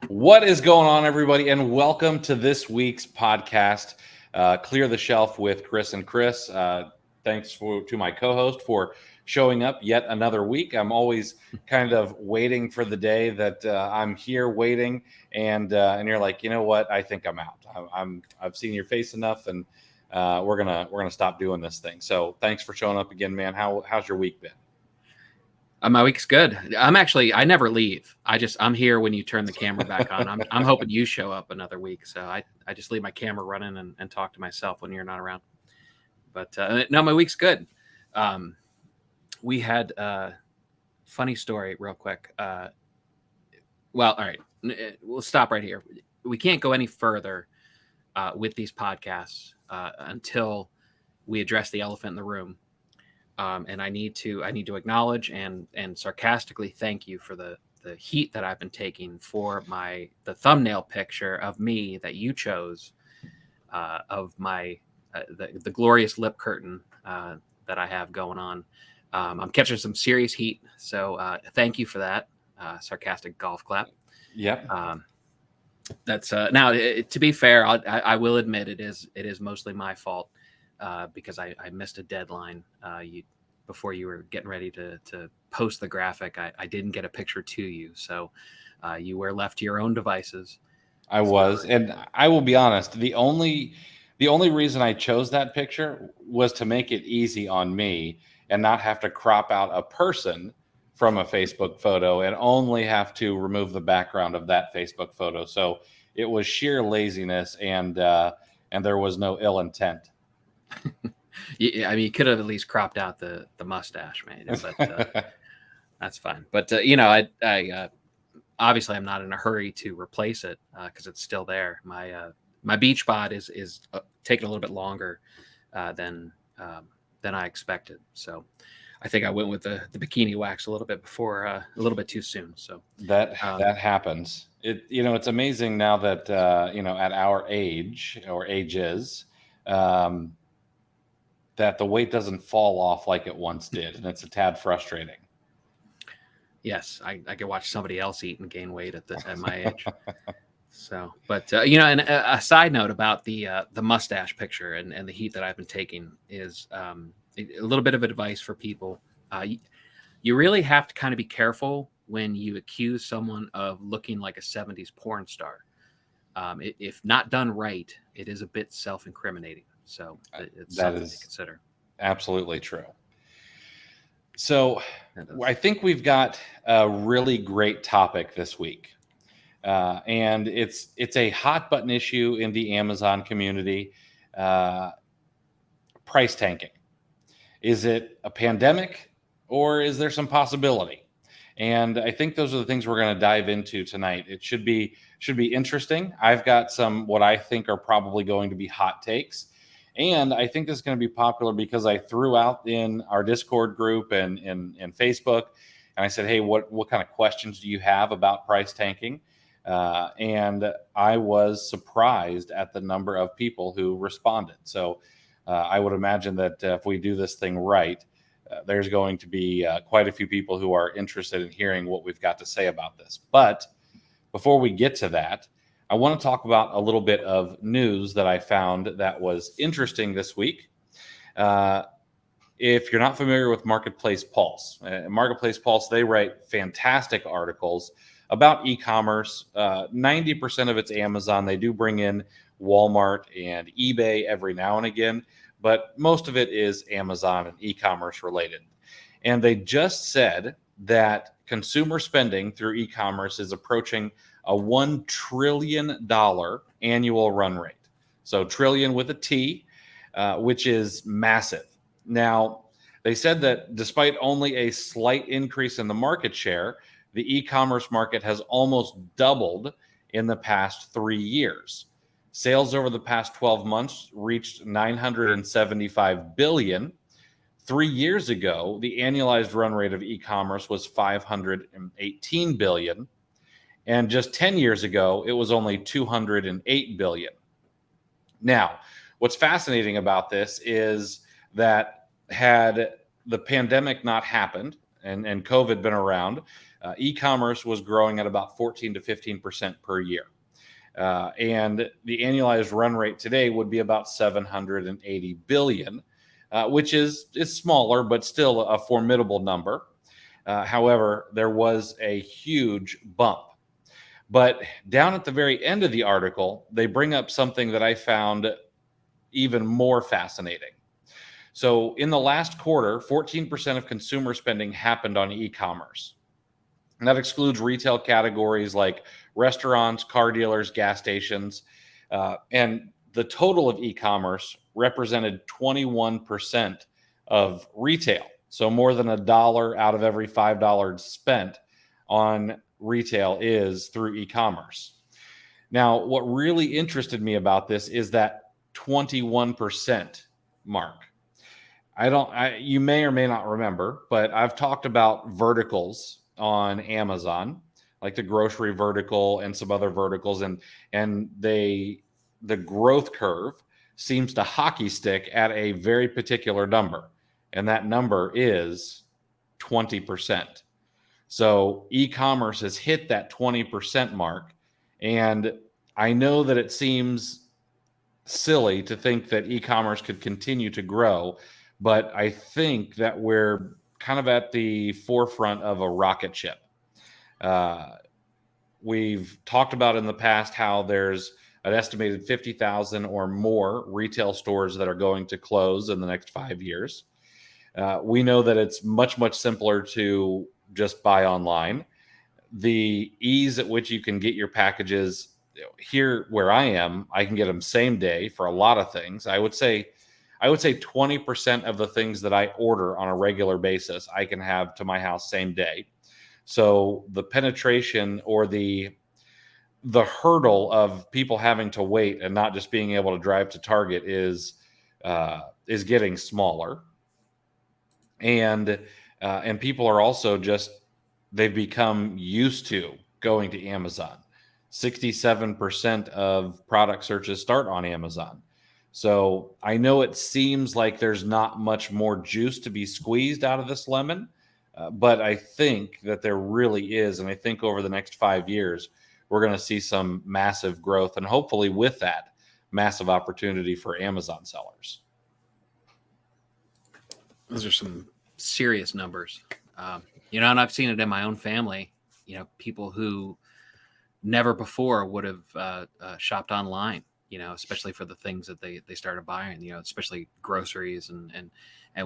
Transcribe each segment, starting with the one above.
What is going on, everybody, and welcome to this week's podcast, Clear the Shelf with Chris and Chris. Thanks to my co-host for showing up yet another week. I'm always kind of waiting for the day that I'm here waiting, and you're like, you know what? I think I'm out. I've seen your face enough, and we're gonna stop doing this thing. So thanks for showing up again, man. How's your week been? My week's good. I never leave. I'm here when you turn the camera back on. I'm hoping you show up another week. So I just leave my camera running and talk to myself when you're not around. But no, my week's good. We had funny story real quick. Well, all right, we'll stop right here. We can't go any further with these podcasts until we address the elephant in the room. And I need to acknowledge and sarcastically thank you for the heat that I've been taking for the thumbnail picture of me that you chose of my the glorious lip curtain that I have going on. I'm catching some serious heat, so thank you for that sarcastic golf clap. Yep. That's now. To be fair, I will admit it is mostly my fault. Because I missed a deadline before you were getting ready to post the graphic. I didn't get a picture to you, so you were left to your own devices. I was, and I will be honest. The only reason I chose that picture was to make it easy on me and not have to crop out a person from a Facebook photo and only have to remove the background of that Facebook photo. So it was sheer laziness, and there was no ill intent. I mean, you could have at least cropped out the mustache, man. But that's fine. But I obviously I'm not in a hurry to replace it because it's still there. My beach bod is taking a little bit longer than I expected. So I think I went with the bikini wax a little bit before, a little bit too soon. So that happens. It's amazing now that at our age or ages. That the weight doesn't fall off like it once did, and it's a tad frustrating. Yes, I could watch somebody else eat and gain weight at my age. So, but and a side note about the mustache picture and the heat that I've been taking is a little bit of advice for people. You really have to kind of be careful when you accuse someone of looking like a 70s porn star. If not done right, it is a bit self-incriminating. So it's something to consider. Absolutely true. So I think we've got a really great topic this week. And it's a hot button issue in the Amazon community. Price tanking. Is it a pandemic, or is there some possibility? And I think those are the things we're going to dive into tonight. It should be interesting. I've got some what I think are probably going to be hot takes. And I think this is going to be popular because I threw out in our Discord group and in Facebook, and I said, hey, what kind of questions do you have about price tanking? And I was surprised at the number of people who responded. So I would imagine that if we do this thing right, there's going to be quite a few people who are interested in hearing what we've got to say about this. But before we get to that, I want to talk about a little bit of news that I found that was interesting this week. If you're not familiar with Marketplace Pulse, they write fantastic articles about e-commerce. 90% of it's Amazon. They do bring in Walmart and eBay every now and again, but most of it is Amazon and e-commerce related. And they just said that consumer spending through e-commerce is approaching a $1 trillion annual run rate. So trillion with a T, which is massive. Now, they said that despite only a slight increase in the market share, the e-commerce market has almost doubled in the past 3 years. Sales over the past 12 months reached $975 billion. 3 years ago, the annualized run rate of e-commerce was $518 billion. And just 10 years ago, it was only $208 billion. Now, what's fascinating about this is that had the pandemic not happened and COVID been around, E-commerce was growing at about 14 to 15% per year. And the annualized run rate today would be about 780 billion, which is smaller, but still a formidable number. However, there was a huge bump. But down at the very end of the article, they bring up something that I found even more fascinating. So in the last quarter, 14% of consumer spending happened on e-commerce. And that excludes retail categories like restaurants, car dealers, gas stations. And the total of e-commerce represented 21% of retail. So more than $1 out of every $5 spent on retail is through e-commerce. Now, what really interested me about this is that 21% mark. You may or may not remember, but I've talked about verticals on Amazon, like the grocery vertical and some other verticals, and the growth curve seems to hockey stick at a very particular number, and that number is 20%. So e-commerce has hit that 20% mark, and I know that it seems silly to think that e-commerce could continue to grow, but I think that we're kind of at the forefront of a rocket ship. We've talked about in the past how there's an estimated 50,000 or more retail stores that are going to close in the next 5 years. We know that it's much, much simpler to just buy online. The ease at which you can get your packages here where I am, I can get them same day for a lot of things. I would say 20% of the things that I order on a regular basis, I can have to my house same day. So the penetration or the hurdle of people having to wait and not just being able to drive to Target is getting smaller. And people are also they've become used to going to Amazon. 67% of product searches start on Amazon. So I know it seems like there's not much more juice to be squeezed out of this lemon, but I think that there really is. And I think over the next 5 years, we're going to see some massive growth, and hopefully with that, massive opportunity for Amazon sellers. Those are some serious numbers. And I've seen it in my own family, people who never before would have shopped online, especially for the things that they started buying, especially groceries and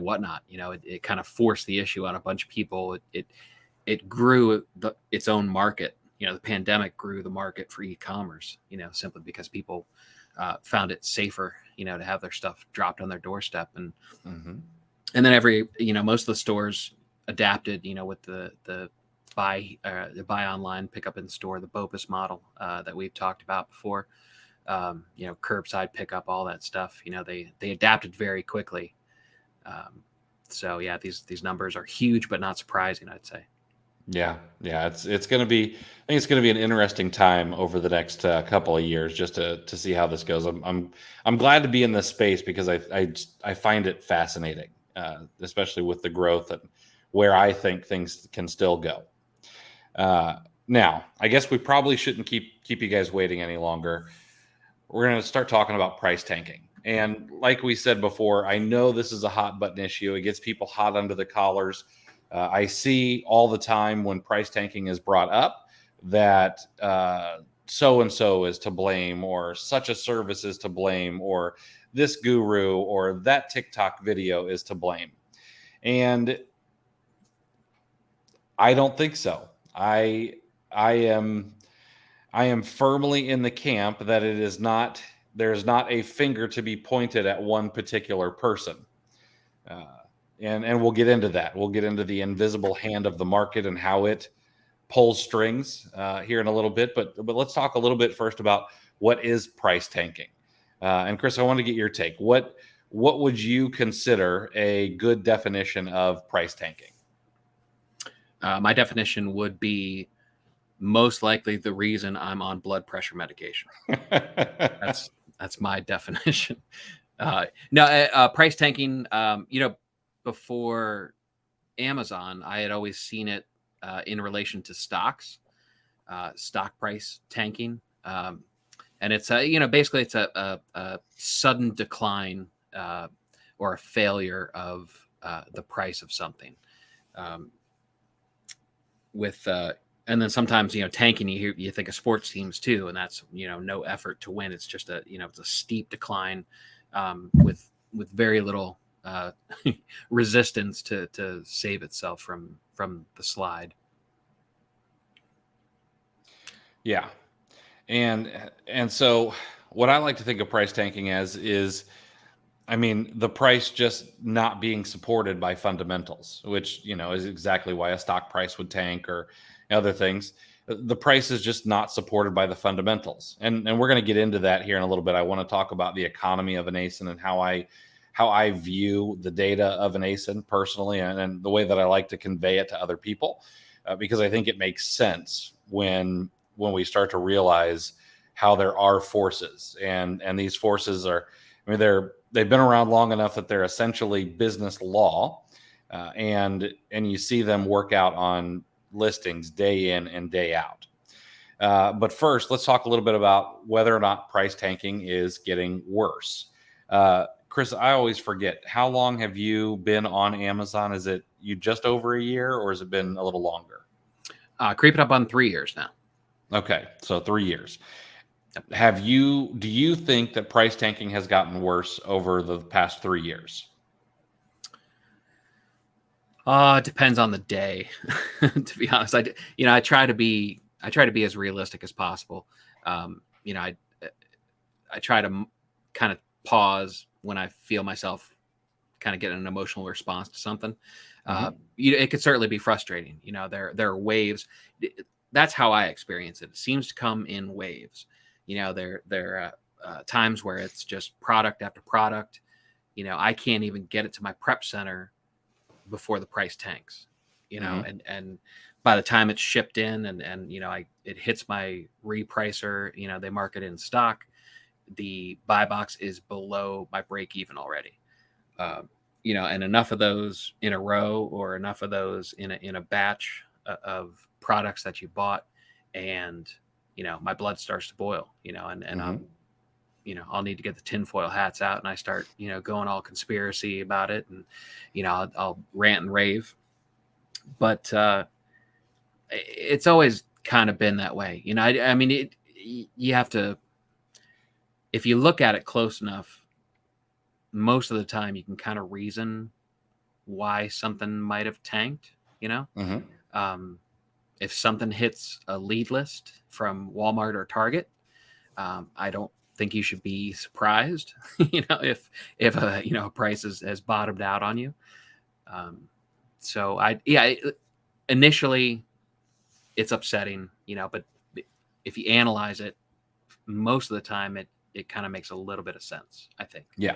whatnot. It kind of forced the issue on a bunch of people. It grew its own market. The pandemic grew the market for e-commerce, simply because people found it safer, to have their stuff dropped on their doorstep. And and then most of the stores adapted, with the buy online, pick up in store, the BOPUS model that we've talked about before. Curbside pickup, all that stuff. They adapted very quickly. So yeah, these numbers are huge, but not surprising, I'd say. Yeah. It's going to be. I think it's going to be an interesting time over the next couple of years, just to see how this goes. I'm glad to be in this space because I find it fascinating, especially with the growth and where I think things can still go. Now, I guess we probably shouldn't keep you guys waiting any longer. We're going to start talking about price tanking. And like we said before, I know this is a hot button issue. It gets people hot under the collars. I see all the time when price tanking is brought up that so-and-so is to blame, or such a service is to blame, or this guru or that TikTok video is to blame. And I don't think so. I am firmly in the camp that there's not a finger to be pointed at one particular person. And we'll get into that. We'll get into the invisible hand of the market and how it pulls strings here in a little bit. But let's talk a little bit first about what is price tanking. And Chris, I want to get your take. What would you consider a good definition of price tanking? My definition would be most likely the reason I'm on blood pressure medication. That's my definition. Price tanking, before Amazon, I had always seen it in relation to stocks, stock price tanking. And it's basically it's a sudden decline or a failure of the price of something. And then sometimes tanking, you think of sports teams too, and that's no effort to win. It's just it's a steep decline with very little resistance to save itself from the slide. Yeah. And so what I like to think of price tanking as is, I mean, the price just not being supported by fundamentals, which, is exactly why a stock price would tank or other things. The price is just not supported by the fundamentals. And we're going to get into that here in a little bit. I want to talk about the economy of an ASIN and how I view the data of an ASIN personally, and the way that I like to convey it to other people, because I think it makes sense when we start to realize how there are forces, and these forces are, I mean, they've been around long enough that they're essentially business law, and you see them work out on listings day in and day out. But first, let's talk a little bit about whether or not price tanking is getting worse. Chris, I always forget, how long have you been on Amazon? Is it you just over a year, or has it been a little longer? Creeping up on 3 years now. Okay, so 3 years. Do you think that price tanking has gotten worse over the past 3 years? It depends on the day. To be honest, I try to be as realistic as possible. I try to kind of pause when I feel myself kind of getting an emotional response to something. It could certainly be frustrating. There are waves. That's how I experience it. It seems to come in waves. There are times where it's just product after product. I can't even get it to my prep center before the price tanks. And by the time it's shipped in and it hits my repricer, they mark it in stock, the buy box is below my break even already. And enough of those in a row, or enough of those in a batch of products that you bought, and my blood starts to boil, and I'll need to get the tinfoil hats out, and I start going all conspiracy about it, and I'll rant and rave. But it's always kind of been that way. I mean, you have to, if you look at it close enough, most of the time you can kind of reason why something might have tanked. If something hits a lead list from Walmart or Target, I don't think you should be surprised, if a price has bottomed out on you. So initially it's upsetting, but if you analyze it, most of the time it kind of makes a little bit of sense, I think. Yeah,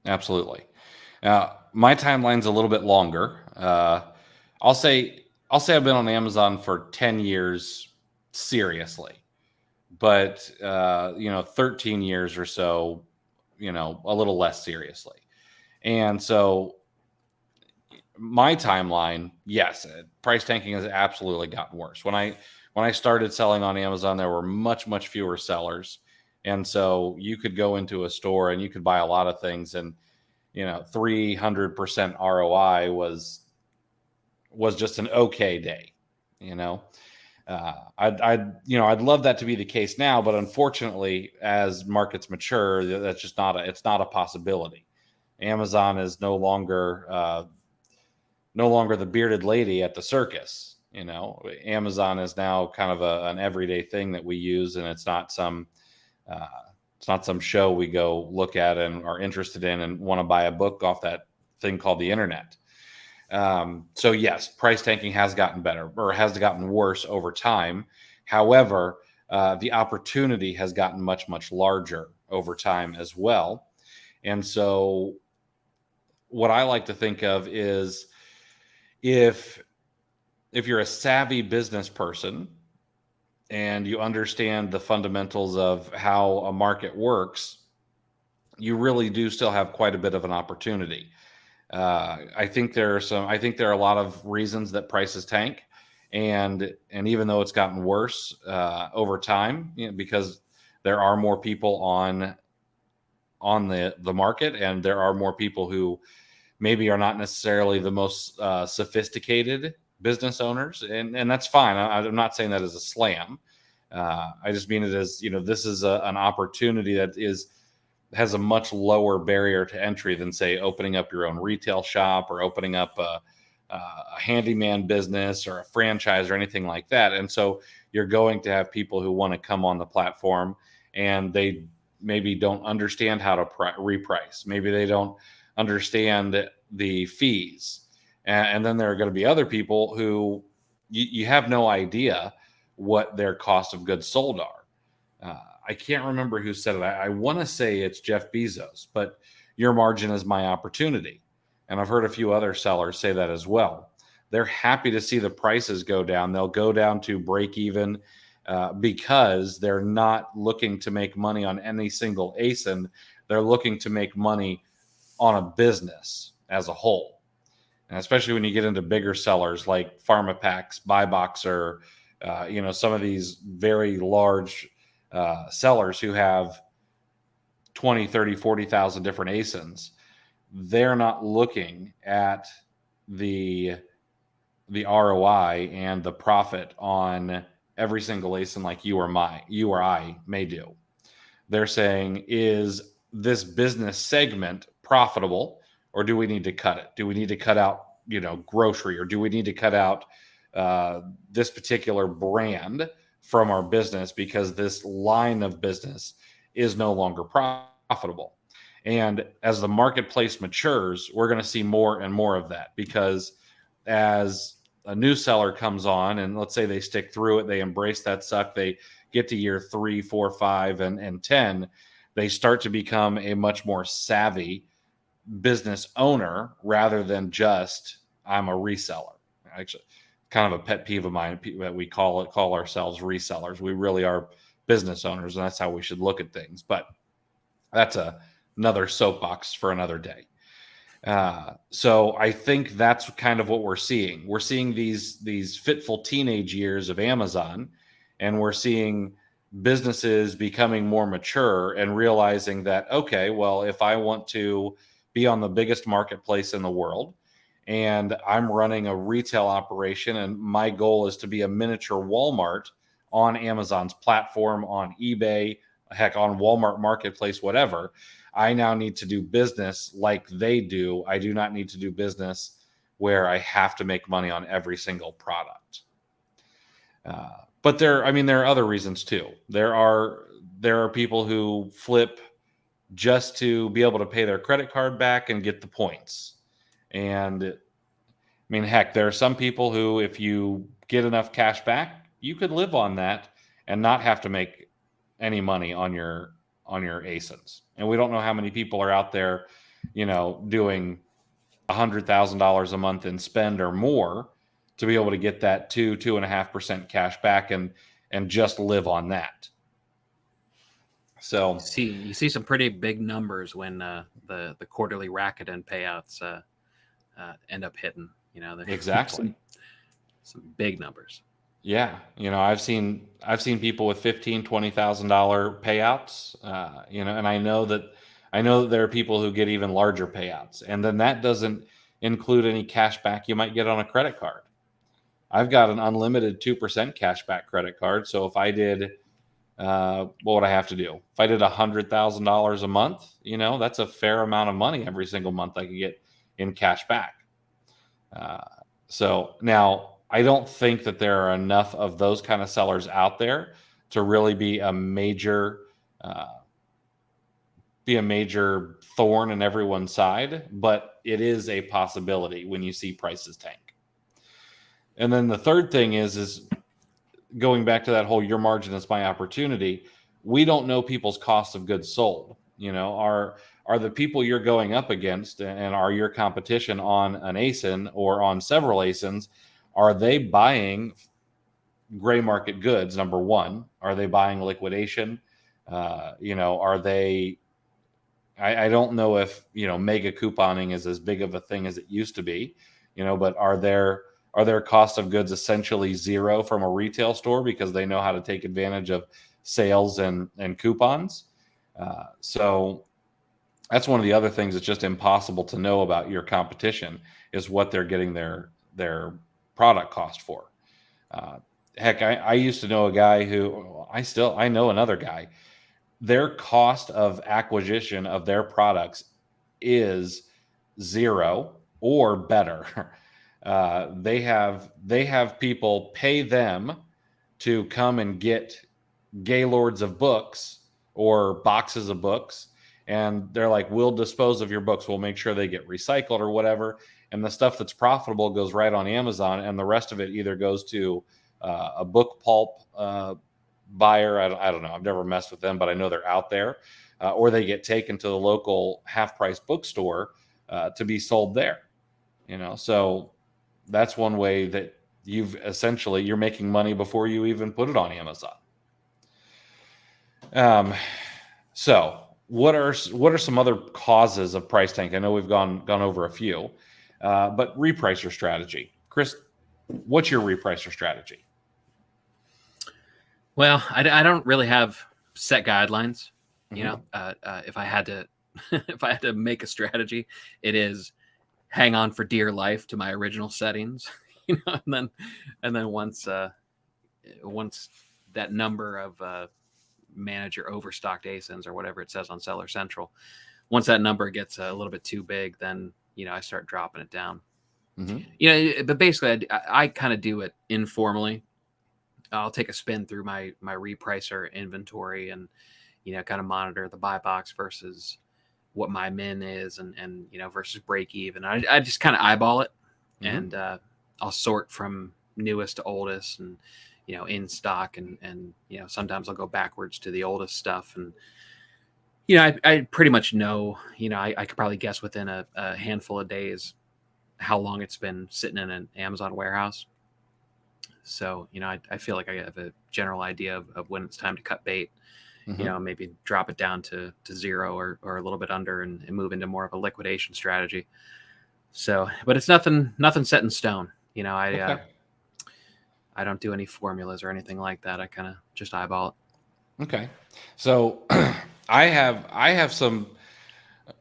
absolutely. My timeline's a little bit longer. I'll say I've been on Amazon for 10 years seriously, but 13 years or so, a little less seriously. And so my timeline, yes, price tanking has absolutely gotten worse. When I started selling on Amazon, there were much, much fewer sellers. And so you could go into a store and you could buy a lot of things, and 300% ROI was just an okay day. I'd love that to be the case now, but unfortunately, as markets mature, that's just it's not a possibility. Amazon is no longer the bearded lady at the circus. Amazon is now kind of an everyday thing that we use, and it's not some show we go look at and are interested in and want to buy a book off that thing called the internet. So yes, price tanking has gotten better, or has gotten worse over time. However, the opportunity has gotten much, much larger over time as well. And so what I like to think of is, if you're a savvy business person and you understand the fundamentals of how a market works, you really do still have quite a bit of an opportunity. I think there are a lot of reasons that prices tank, and even though it's gotten worse over time, because there are more people on the market, and there are more people who maybe are not necessarily the most sophisticated business owners, and that's fine. I'm not saying that as a slam. I just mean it as, this is an opportunity that has a much lower barrier to entry than, say, opening up your own retail shop or opening up a handyman business or a franchise or anything like that. And so you're going to have people who want to come on the platform, and they maybe don't understand how to reprice. Maybe they don't understand the fees. And then there are going to be other people who you have no idea what their cost of goods sold are. I can't remember who said it. I want to say it's Jeff Bezos, but your margin is my opportunity. And I've heard a few other sellers say that as well. They're happy to see the prices go down. They'll go down to break even because they're not looking to make money on any single ASIN. They're looking to make money on a business as a whole. And especially when you get into bigger sellers like PharmaPacks, BuyBoxer, some of these very large sellers who have 20, 30, 40,000 different ASINs, they're not looking at the ROI and the profit on every single ASIN like you or I may do. They're saying, is this business segment profitable, or do we need to cut it? Do we need to cut out, grocery, or do we need to cut out this particular brand from our business because this line of business is no longer profitable? And as the marketplace matures, we're going to see more and more of that, because as a new seller comes on, and let's say they stick through it, they embrace that suck, they get to year 3, 4, 5, and 10, they start to become a much more savvy business owner rather than just, I'm a reseller. Actually, kind of a pet peeve of mine that we call ourselves resellers. We really are business owners, and that's how we should look at things. But that's another soapbox for another day. So I think that's kind of what we're seeing. We're seeing these fitful teenage years of Amazon, and we're seeing businesses becoming more mature and realizing that, okay, well, if I want to be on the biggest marketplace in the world, and I'm running a retail operation, and my goal is to be a miniature Walmart on Amazon's platform, on eBay, heck, on Walmart Marketplace, whatever, I now need to do business like they do. I do not need to do business where I have to make money on every single product. But there are other reasons too. There are people who flip just to be able to pay their credit card back and get the points. And heck, there are some people who, if you get enough cash back, you could live on that and not have to make any money on your ASINs. And we don't know how many people are out there, doing $100,000 a month in spend or more to be able to get that 2.5% cash back and just live on that. So you see some pretty big numbers when the quarterly Rakuten payouts end up hitting. Exactly, some big numbers. Yeah, I've seen people with $15,000-$20,000 payouts. And I know that there are people who get even larger payouts, and then that doesn't include any cash back you might get on a credit card. I've got an unlimited 2% cash back credit card, so if I did, what would I have to do? If I did $100,000 a month, that's a fair amount of money every single month I could get in cash back. So now, I don't think that there are enough of those kind of sellers out there to really be a major thorn in everyone's side, but it is a possibility when you see prices tank. And then the third thing is going back to that whole your margin is my opportunity. We don't know people's cost of goods sold. Are the people you're going up against and are your competition on an ASIN or on several ASINs, are they buying gray market goods? Number one, are they buying liquidation? Are they? I don't know if mega couponing is as big of a thing as it used to be, but are there are their cost of goods essentially zero from a retail store because they know how to take advantage of sales and coupons. So that's one of the other things that's just impossible to know about your competition is what they're getting their product cost for. Heck, I used to know a guy who I know another guy. Their cost of acquisition of their products is zero or better. They have people pay them to come and get gaylords of books or boxes of books, and they're like, we'll dispose of your books, we'll make sure they get recycled or whatever, and the stuff that's profitable goes right on Amazon, and the rest of it either goes to a book pulp buyer. I don't know, I've never messed with them, but I know they're out there, or they get taken to the local half-price bookstore to be sold there. So that's one way that you're making money before you even put it on Amazon. So what are some other causes of price tank? I know we've gone over a few, but repricer strategy. Chris, what's your repricer strategy? Well, I don't really have set guidelines. If I had to, if I had to make a strategy, it is hang on for dear life to my original settings, and then once that number of manager overstocked ASINs or whatever it says on Seller Central, once that number gets a little bit too big, then I start dropping it down. But basically, I kind of do it informally. I'll take a spin through my repricer inventory and kind of monitor the buy box versus what my min is and versus break even. I just kind of eyeball it, and I'll sort from newest to oldest and in stock, and sometimes I'll go backwards to the oldest stuff, and I pretty much know, I could probably guess within a handful of days how long it's been sitting in an Amazon warehouse. So I feel like I have a general idea of when it's time to cut bait. Maybe drop it down to zero or a little bit under and move into more of a liquidation strategy. So, but it's nothing set in stone. Okay. I don't do any formulas or anything like that. I kind of just eyeball it. Okay. So I have some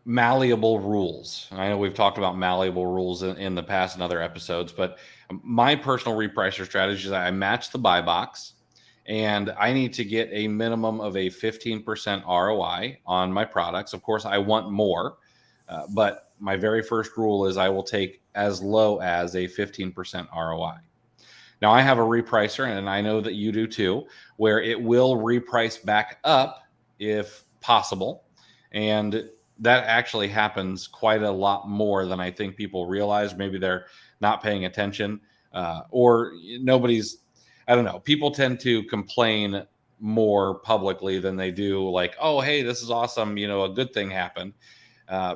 malleable rules. I know we've talked about malleable rules in the past in other episodes, but my personal repricer strategy is I match the buy box, and I need to get a minimum of a 15% ROI on my products. Of course, I want more, but my very first rule is I will take as low as a 15% ROI. Now, I have a repricer, and I know that you do too, where it will reprice back up if possible. And that actually happens quite a lot more than I think people realize. Maybe they're not paying attention, or nobody's, I don't know. People tend to complain more publicly than they do like, oh, hey, this is awesome. A good thing happened,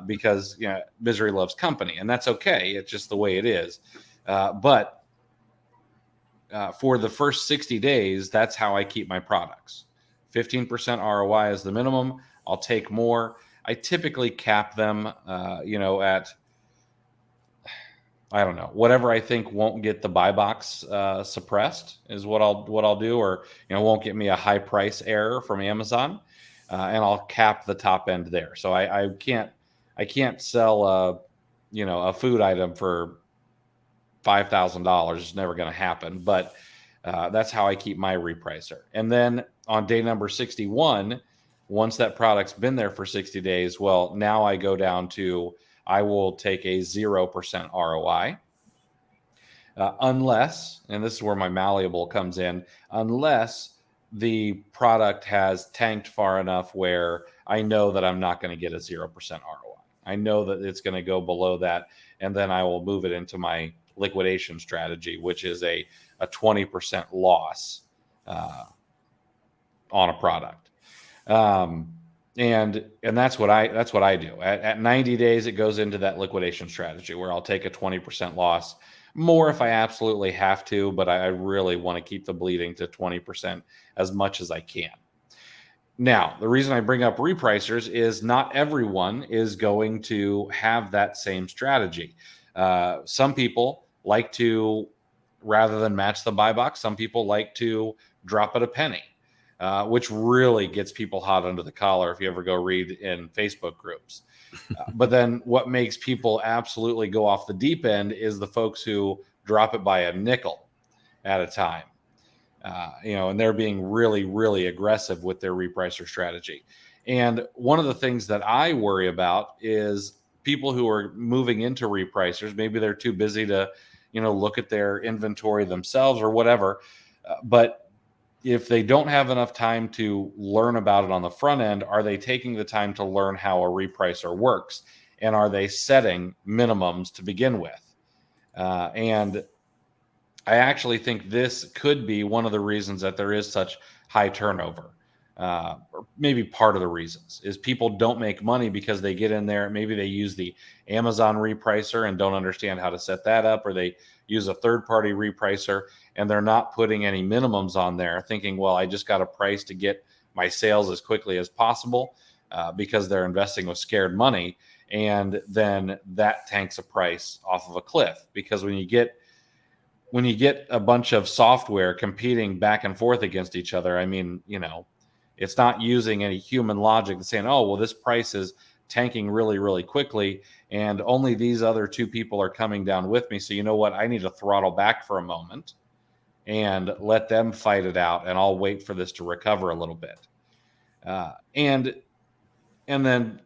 because misery loves company, and that's okay. It's just the way it is. But for the first 60 days, that's how I keep my products. 15% ROI is the minimum. I'll take more. I typically cap them, at, I don't know, whatever I think won't get the buy box suppressed is what I'll do, or won't get me a high price error from Amazon, and I'll cap the top end there. So I can't sell a food item for $5,000. It's never going to happen, but that's how I keep my repricer. And then on day number 61, once that product's been there for 60 days, well, now I go down to, I will take a 0% ROI, unless, and this is where my malleable comes in, unless the product has tanked far enough where I know that I'm not going to get a 0% ROI. I know that it's going to go below that, and then I will move it into my liquidation strategy, which is a 20% loss on a product. And that's what I do. At 90 days, it goes into that liquidation strategy where I'll take a 20% loss, more if I absolutely have to, but I really want to keep the bleeding to 20% as much as I can. Now, the reason I bring up repricers is not everyone is going to have that same strategy. Some people like to rather than match the buy box, some people like to drop it a penny, which really gets people hot under the collar if you ever go read in Facebook groups. But then what makes people absolutely go off the deep end is the folks who drop it by a nickel at a time. And they're being really, really aggressive with their repricer strategy. And one of the things that I worry about is people who are moving into repricers. Maybe they're too busy to, look at their inventory themselves or whatever. But if they don't have enough time to learn about it on the front end, are they taking the time to learn how a repricer works? And are they setting minimums to begin with? And I actually think this could be one of the reasons that there is such high turnover. Or maybe part of the reasons is people don't make money because they get in there. Maybe they use the Amazon repricer and don't understand how to set that up, or they use a third-party repricer and they're not putting any minimums on there, thinking, well, I just got a price to get my sales as quickly as possible, because they're investing with scared money. And then that tanks a price off of a cliff, because when you get a bunch of software competing back and forth against each other, I mean, it's not using any human logic and saying, oh, well, this price is tanking really, really quickly, and only these other two people are coming down with me. So you know what? I need to throttle back for a moment and let them fight it out, and I'll wait for this to recover a little bit. And then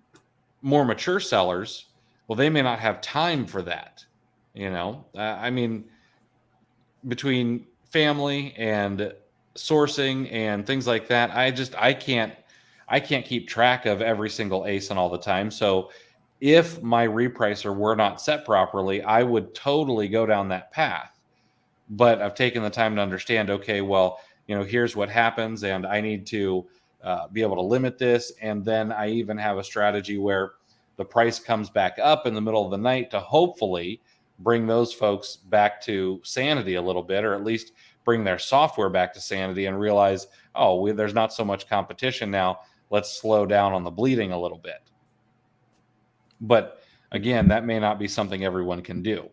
more mature sellers, well, they may not have time for that. I mean, between family and sourcing and things like that, I can't keep track of every single ASIN all the time. So if my repricer were not set properly, I would totally go down that path. But I've taken the time to understand, okay, well, here's what happens, and I need to be able to limit this. And then I even have a strategy where the price comes back up in the middle of the night to hopefully bring those folks back to sanity a little bit, or at least bring their software back to sanity and realize, there's not so much competition now. Let's slow down on the bleeding a little bit. But again, that may not be something everyone can do.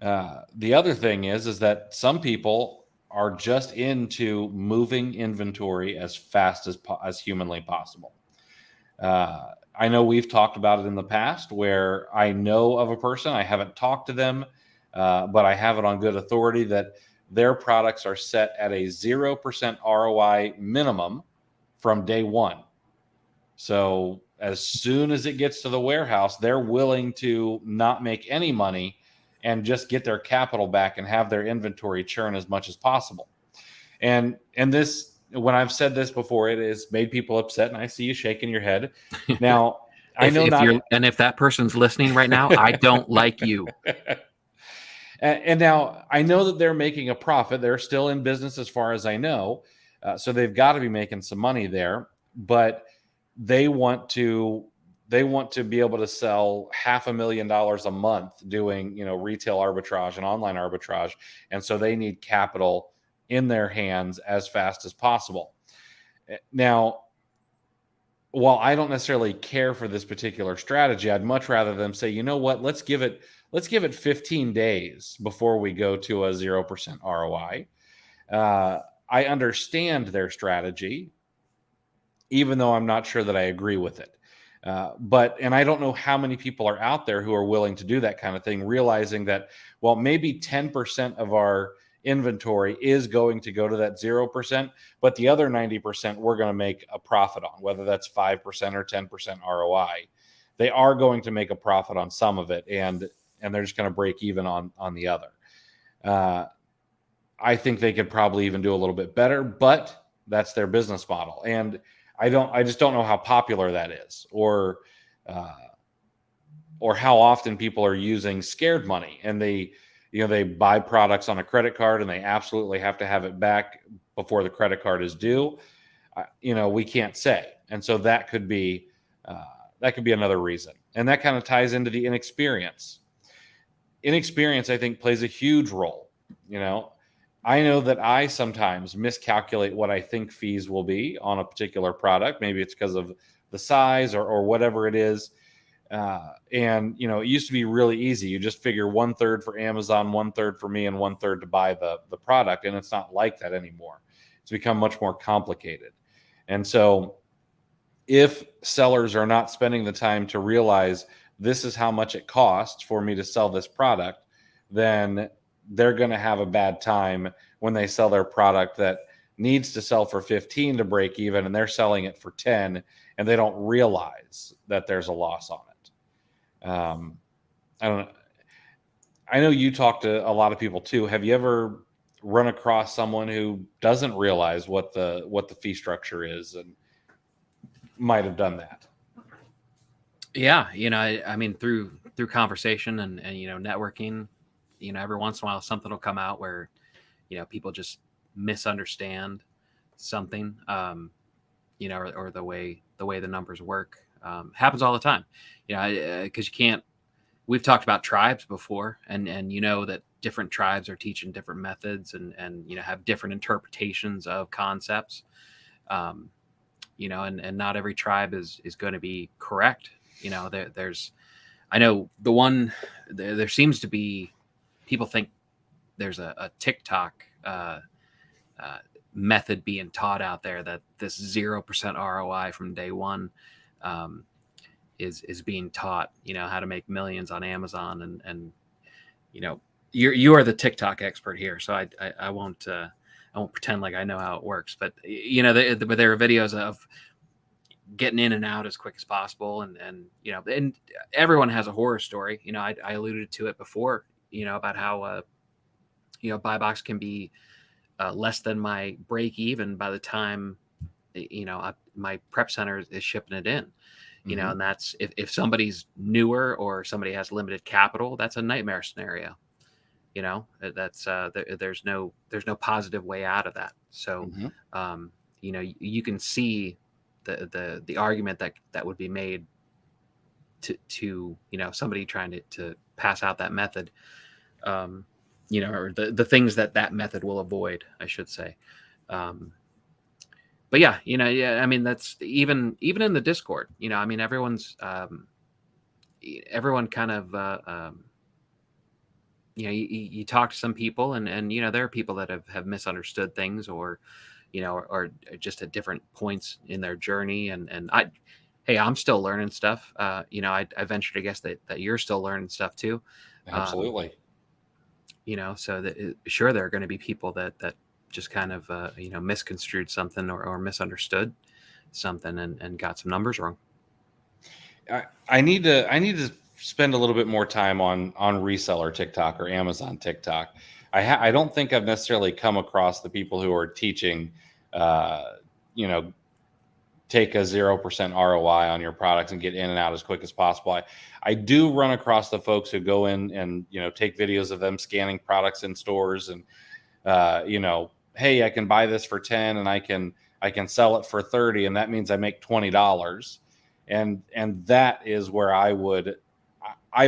The other thing is that some people are just into moving inventory as fast as humanly possible. I know we've talked about it in the past where I know of a person, I haven't talked to them, but I have it on good authority that their products are set at a 0% ROI minimum from day one. So as soon as it gets to the warehouse, they're willing to not make any money and just get their capital back and have their inventory churn as much as possible. And this, when I've said this before, it has made people upset, and I see you shaking your head. Now, if that person's listening right now, I don't like you. And now I know that they're making a profit. They're still in business as far as I know. So they've got to be making some money there, but they want to be able to sell $500,000 a month doing, retail arbitrage and online arbitrage. And so they need capital in their hands as fast as possible. Now, while I don't necessarily care for this particular strategy, I'd much rather them say, you know what, let's give it 15 days before we go to a 0% ROI. I understand their strategy, even though I'm not sure that I agree with it. And I don't know how many people are out there who are willing to do that kind of thing, realizing that, well, maybe 10% of our inventory is going to go to that 0%, but the other 90% we're going to make a profit on, whether that's 5% or 10% ROI. They are going to make a profit on some of it, and they're just going to break even on the other. I think they could probably even do a little bit better, but that's their business model. And I just don't know how popular that is, or how often people are using scared money, and they buy products on a credit card and they absolutely have to have it back before the credit card is due. We can't say. And so that could be another reason. And that kind of ties into the inexperience. Inexperience, I think, plays a huge role. I know that I sometimes miscalculate what I think fees will be on a particular product. Maybe it's because of the size or whatever it is. And it used to be really easy. You just figure 1/3 for Amazon, 1/3 for me, and 1/3 to buy the product. And it's not like that anymore. It's become much more complicated. And so if sellers are not spending the time to realize this is how much it costs for me to sell this product, then they're going to have a bad time when they sell their product that needs to sell for 15 to break even, and they're selling it for 10, and they don't realize that there's a loss on it. I don't know. I know you talk to a lot of people too. Have you ever run across someone who doesn't realize what the fee structure is and might have done that? Yeah, I mean, through conversation and networking, every once in a while something will come out where people just misunderstand something, or the way the numbers work. Happens all the time, because you can't. We've talked about tribes before, and that different tribes are teaching different methods and have different interpretations of concepts. And not every tribe is going to be correct. There's, I know there seems to be, people think there's a TikTok method being taught out there, that this 0% ROI from day one is being taught, how to make millions on Amazon. And you are the TikTok expert here, so I won't pretend like I know how it works, but but there are videos of getting in and out as quick as possible, and everyone has a horror story. I alluded to it before, about how buy box can be less than my break even by the time my prep center is shipping it in. And that's if somebody's newer or somebody has limited capital, that's a nightmare scenario. That's there's no positive way out of that. So you can see the argument that would be made to somebody trying to pass out that method, or the things that method will avoid, I should say. But yeah, I mean, that's even in the Discord, I mean, everyone kind of, you talk to some people, and there are people that have misunderstood things, or just at different points in their journey. And I'm still learning stuff. I venture to guess that you're still learning stuff too. Absolutely. So that sure, there are going to be people that just kind of misconstrued something or misunderstood something and got some numbers wrong. I need to spend a little bit more time on reseller TikTok or Amazon TikTok. I don't think I've necessarily come across the people who are teaching, take a 0% ROI on your products and get in and out as quick as possible. I do run across the folks who go in and take videos of them scanning products in stores, and hey, I can buy this for 10 and I can sell it for 30, and that means I make $20. And that is where I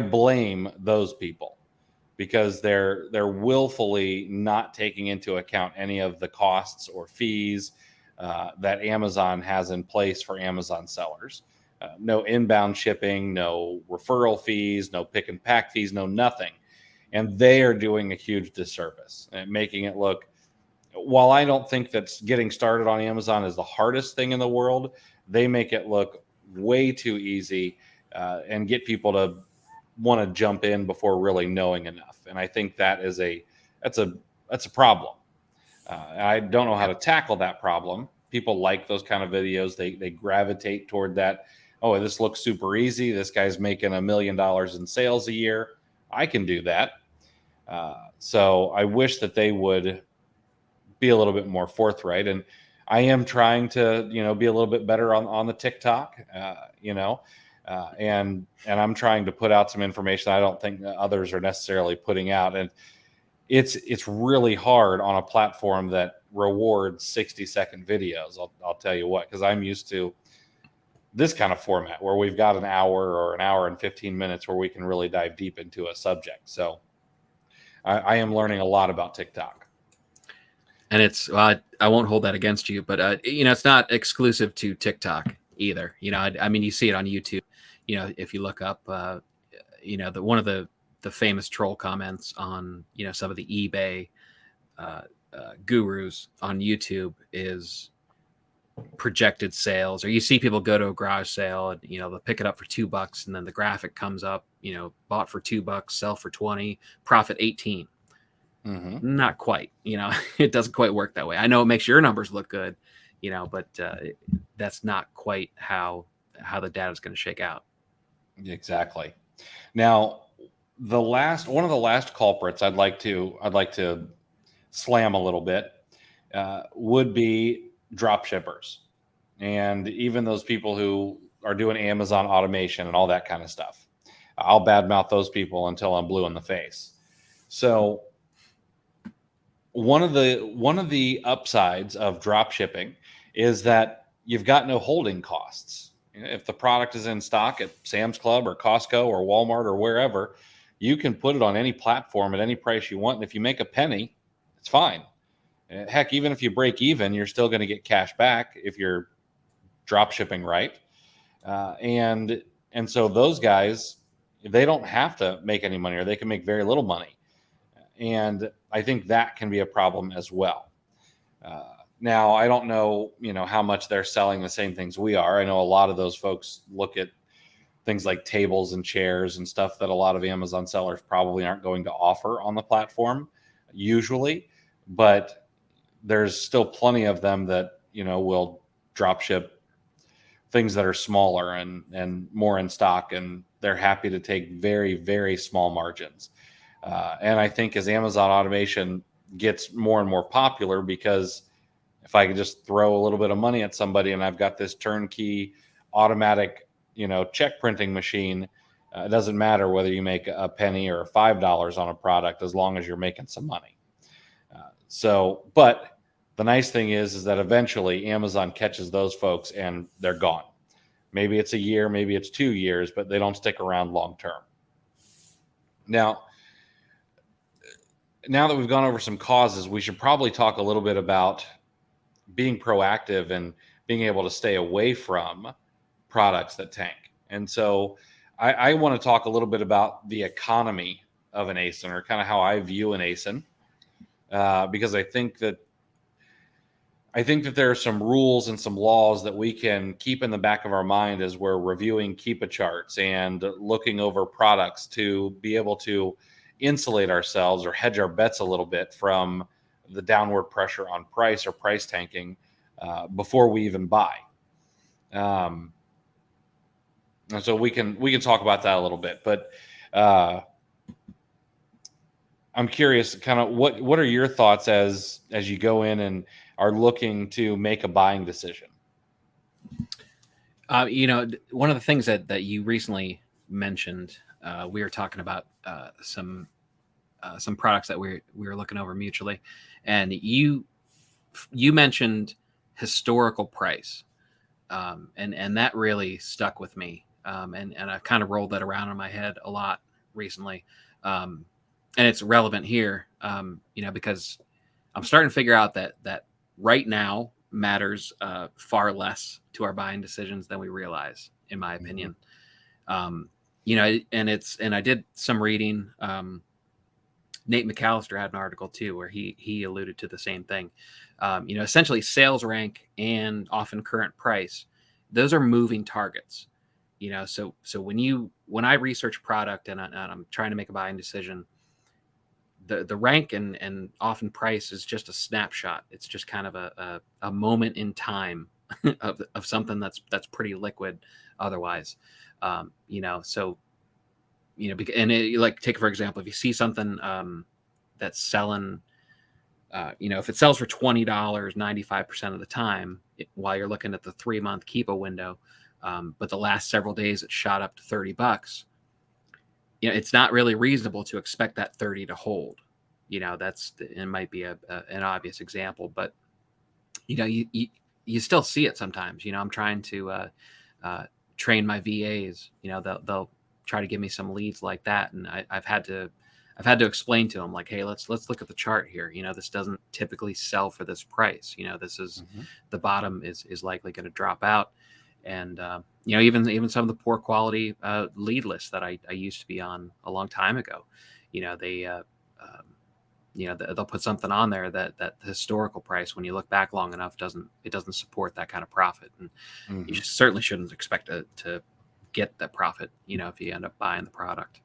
blame those people, because they're willfully not taking into account any of the costs or fees that Amazon has in place for Amazon sellers. No inbound shipping, no referral fees, no pick and pack fees, no nothing. And they are doing a huge disservice and making it look, while I don't think that getting started on Amazon is the hardest thing in the world, they make it look way too easy and get people to want to jump in before really knowing enough. And I think that's a problem. I don't know how to tackle that problem. People like those kind of videos. They gravitate toward that. Oh, this looks super easy. This guy's making $1 million in sales a year. I can do that. So I wish that they would be a little bit more forthright. And I am trying to, be a little bit better on the TikTok, and I'm trying to put out some information I don't think that others are necessarily putting out. And it's really hard on a platform that rewards 60-second videos. I'll tell you what, because I'm used to this kind of format where we've got an hour or an hour and 15 minutes where we can really dive deep into a subject. So I am learning a lot about TikTok. And it's, I won't hold that against you, but it's not exclusive to TikTok either. I mean, you see it on YouTube. if you look up, one of the famous troll comments on, some of the eBay gurus on YouTube is projected sales, or you see people go to a garage sale and they'll pick it up for $2 and then the graphic comes up, bought for $2, sell for 20, profit 18. Not quite, it doesn't quite work that way. I know it makes your numbers look good, but that's not quite how the data is going to shake out. Exactly. Now, one of the last culprits I'd like to slam a little bit would be drop shippers, and even those people who are doing Amazon automation and all that kind of stuff. I'll badmouth those people until I'm blue in the face. So one of the upsides of drop shipping is that you've got no holding costs. If the product is in stock at Sam's Club or Costco or Walmart or wherever, you can put it on any platform at any price you want. And if you make a penny, it's fine. Heck, even if you break even, you're still going to get cash back if you're drop shipping right. And so those guys, they don't have to make any money, or they can make very little money. And I think that can be a problem as well. Now, I don't know, how much they're selling the same things we are. I know a lot of those folks look at things like tables and chairs and stuff that a lot of Amazon sellers probably aren't going to offer on the platform usually, but there's still plenty of them that, will drop ship things that are smaller and more in stock, and they're happy to take very, very small margins. And I think as Amazon automation gets more and more popular, because if I could just throw a little bit of money at somebody and I've got this turnkey automatic, check printing machine, it doesn't matter whether you make a penny or $5 on a product, as long as you're making some money. But the nice thing is that eventually Amazon catches those folks and they're gone. Maybe it's a year, maybe it's 2 years, but they don't stick around long term. Now that we've gone over some causes, we should probably talk a little bit about being proactive and being able to stay away from products that tank. And so I want to talk a little bit about the economy of an ASIN, or kind of how I view an ASIN, because I think that there are some rules and some laws that we can keep in the back of our mind as we're reviewing Keepa charts and looking over products, to be able to insulate ourselves or hedge our bets a little bit from the downward pressure on price or price tanking before we even buy. And so we can talk about that a little bit, but I'm curious, kind of what are your thoughts as you go in and are looking to make a buying decision? One of the things that you recently mentioned, we were talking about some products that we were looking over mutually, and you mentioned historical price, and that really stuck with me, and I've kind of rolled that around in my head a lot recently, and it's relevant here, because I'm starting to figure out that right now matters far less to our buying decisions than we realize, in my opinion. And I did some reading. Nate McAllister had an article too, where he alluded to the same thing. Essentially sales rank and often current price, those are moving targets. So when I research product and I'm trying to make a buying decision, the rank and often price is just a snapshot. It's just kind of a moment in time of something that's pretty liquid otherwise. Take, for example, if you see something that's selling, if it sells for $20 95% of the time, while you're looking at the 3-month Keepa window, but the last several days it shot up to $30, it's not really reasonable to expect that 30 to hold. It might be an obvious example, but you still see it sometimes. I'm trying to train my VAs. They'll try to give me some leads like that, and I've had to explain to them, like, hey, let's look at the chart here. This doesn't typically sell for this price. This is the bottom is likely going to drop out. And even some of the poor quality lead lists that I used to be on a long time ago, they they'll put something on there that the historical price, when you look back long enough, doesn't support that kind of profit, and you certainly shouldn't expect to get that profit, if you end up buying the product.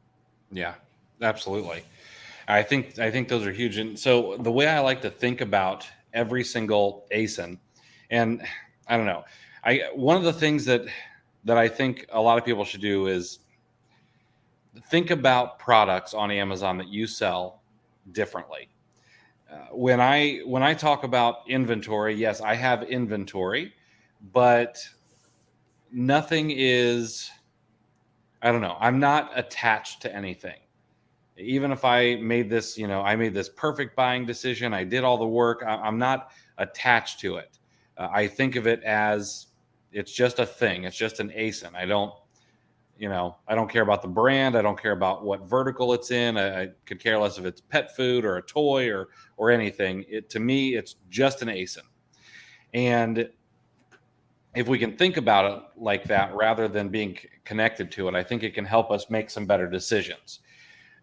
Yeah, absolutely. I think those are huge. And so the way I like to think about every single ASIN, and I don't know, one of the things that I think a lot of people should do is think about products on Amazon that you sell differently. When I talk about inventory, yes, I have inventory, but nothing is, I don't know, I'm not attached to anything. Even if I made this, I made this perfect buying decision, I did all the work, I'm not attached to it. I think of it as it's just a thing. It's just an ASIN. I don't care about the brand. I don't care about what vertical it's in. I could care less if it's pet food or a toy or anything. To me, it's just an ASIN. And if we can think about it like that rather than being connected to it, I think it can help us make some better decisions.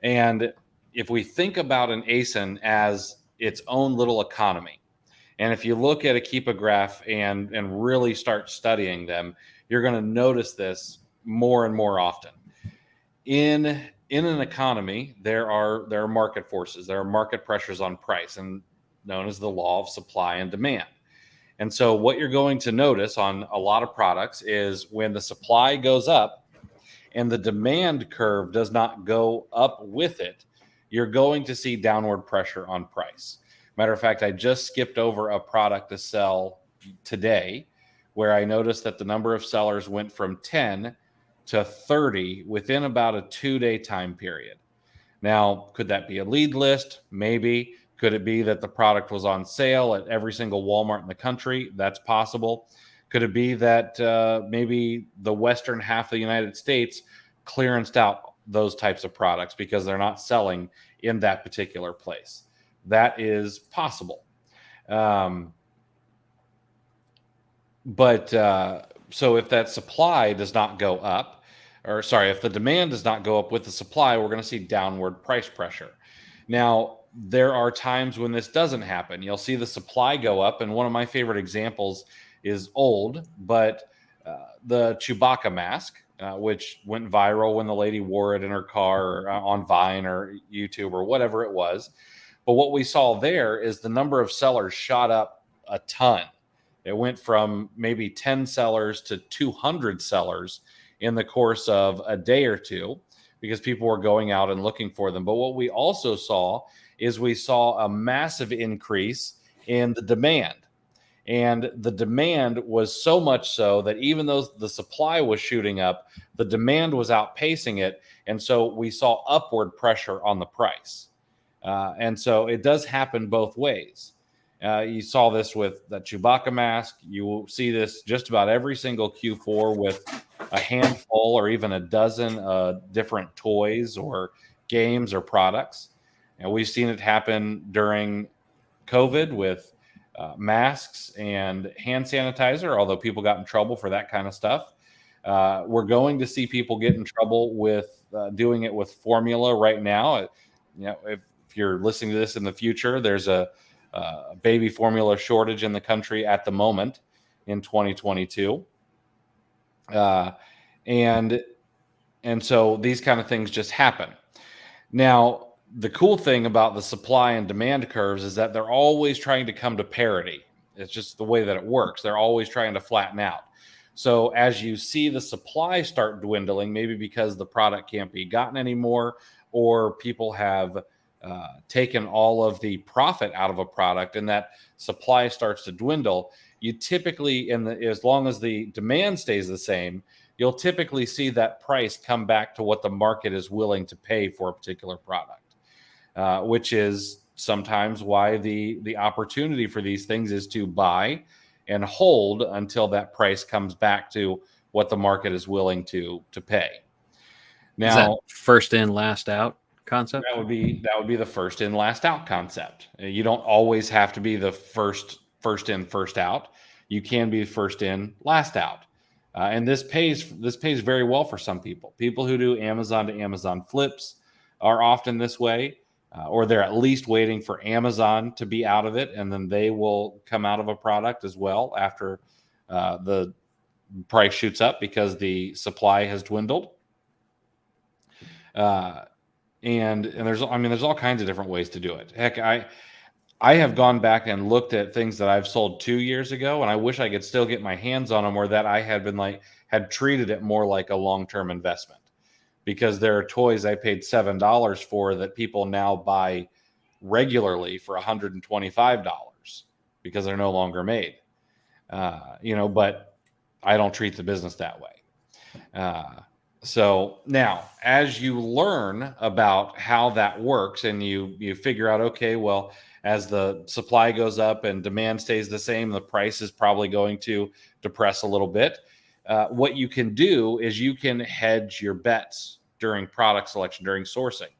And if we think about an ASIN as its own little economy, and if you look at a Keepa graph and really start studying them, you're going to notice this more and more often. In an economy, there are market forces, there are market pressures on price, and known as the law of supply and demand. And so what you're going to notice on a lot of products is when the supply goes up and the demand curve does not go up with it, you're going to see downward pressure on price. Matter of fact, I just skipped over a product to sell today where I noticed that the number of sellers went from 10 to 30 within about a 2-day time period. Now, could that be a lead list? Maybe. Could it be that the product was on sale at every single Walmart in the country? That's possible. Could it be that maybe the western half of the United States clearanced out those types of products because they're not selling in that particular place? That is possible. So if that supply does not go up, if the demand does not go up with the supply, we're going to see downward price pressure. Now, there are times when this doesn't happen. You'll see the supply go up, and one of my favorite examples is old, but the Chewbacca mask, which went viral when the lady wore it in her car or on Vine or YouTube or whatever it was. But what we saw there is the number of sellers shot up a ton. It went from maybe 10 sellers to 200 sellers in the course of a day or two because people were going out and looking for them. But what we also saw is we saw a massive increase in the demand. And the demand was so much so that even though the supply was shooting up, the demand was outpacing it. And so we saw upward pressure on the price. And so it does happen both ways. You saw this with the Chewbacca mask. You will see this just about every single Q4 with a handful or even a dozen different toys or games or products. And we've seen it happen during COVID with masks and hand sanitizer, although people got in trouble for that kind of stuff. We're going to see people get in trouble with doing it with formula right now. If you're listening to this in the future, there's a baby formula shortage in the country at the moment in 2022. And so these kind of things just happen. Now, the cool thing about the supply and demand curves is that they're always trying to come to parity. It's just the way that it works. They're always trying to flatten out. So as you see the supply start dwindling, maybe because the product can't be gotten anymore, or people have taken all of the profit out of a product and that supply starts to dwindle, you typically, as long as the demand stays the same, you'll typically see that price come back to what the market is willing to pay for a particular product, which is sometimes why the opportunity for these things is to buy and hold until that price comes back to what the market is willing to pay. Now, is that first in, last out concept? That would be the first in, last out concept. You don't always have to be the first in, first out. You can be first in, last out. And this pays very well for some people. People who do Amazon to Amazon flips are often this way, or they're at least waiting for Amazon to be out of it, and then they will come out of a product as well after the price shoots up because the supply has dwindled. And there's all kinds of different ways to do it. Heck, I have gone back and looked at things that I've sold 2 years ago, and I wish I could still get my hands on them, or that I had treated it more like a long-term investment, because there are toys I paid $7 for that people now buy regularly for $125 because they're no longer made. But I don't treat the business that way. So now, as you learn about how that works, and you figure out, okay, well, as the supply goes up and demand stays the same, the price is probably going to depress a little bit. What you can do is you can hedge your bets during product selection, during sourcing.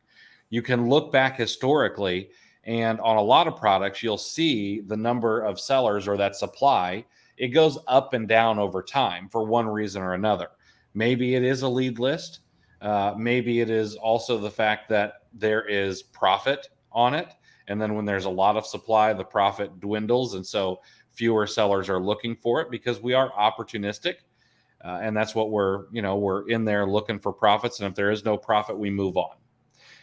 You can look back historically, and on a lot of products, you'll see the number of sellers, or that supply, it goes up and down over time for one reason or another. Maybe it is a lead list. Maybe it is also the fact that there is profit on it. And then when there's a lot of supply, the profit dwindles. And so fewer sellers are looking for it, because we are opportunistic. And that's what we're in there looking for profits. And if there is no profit, we move on.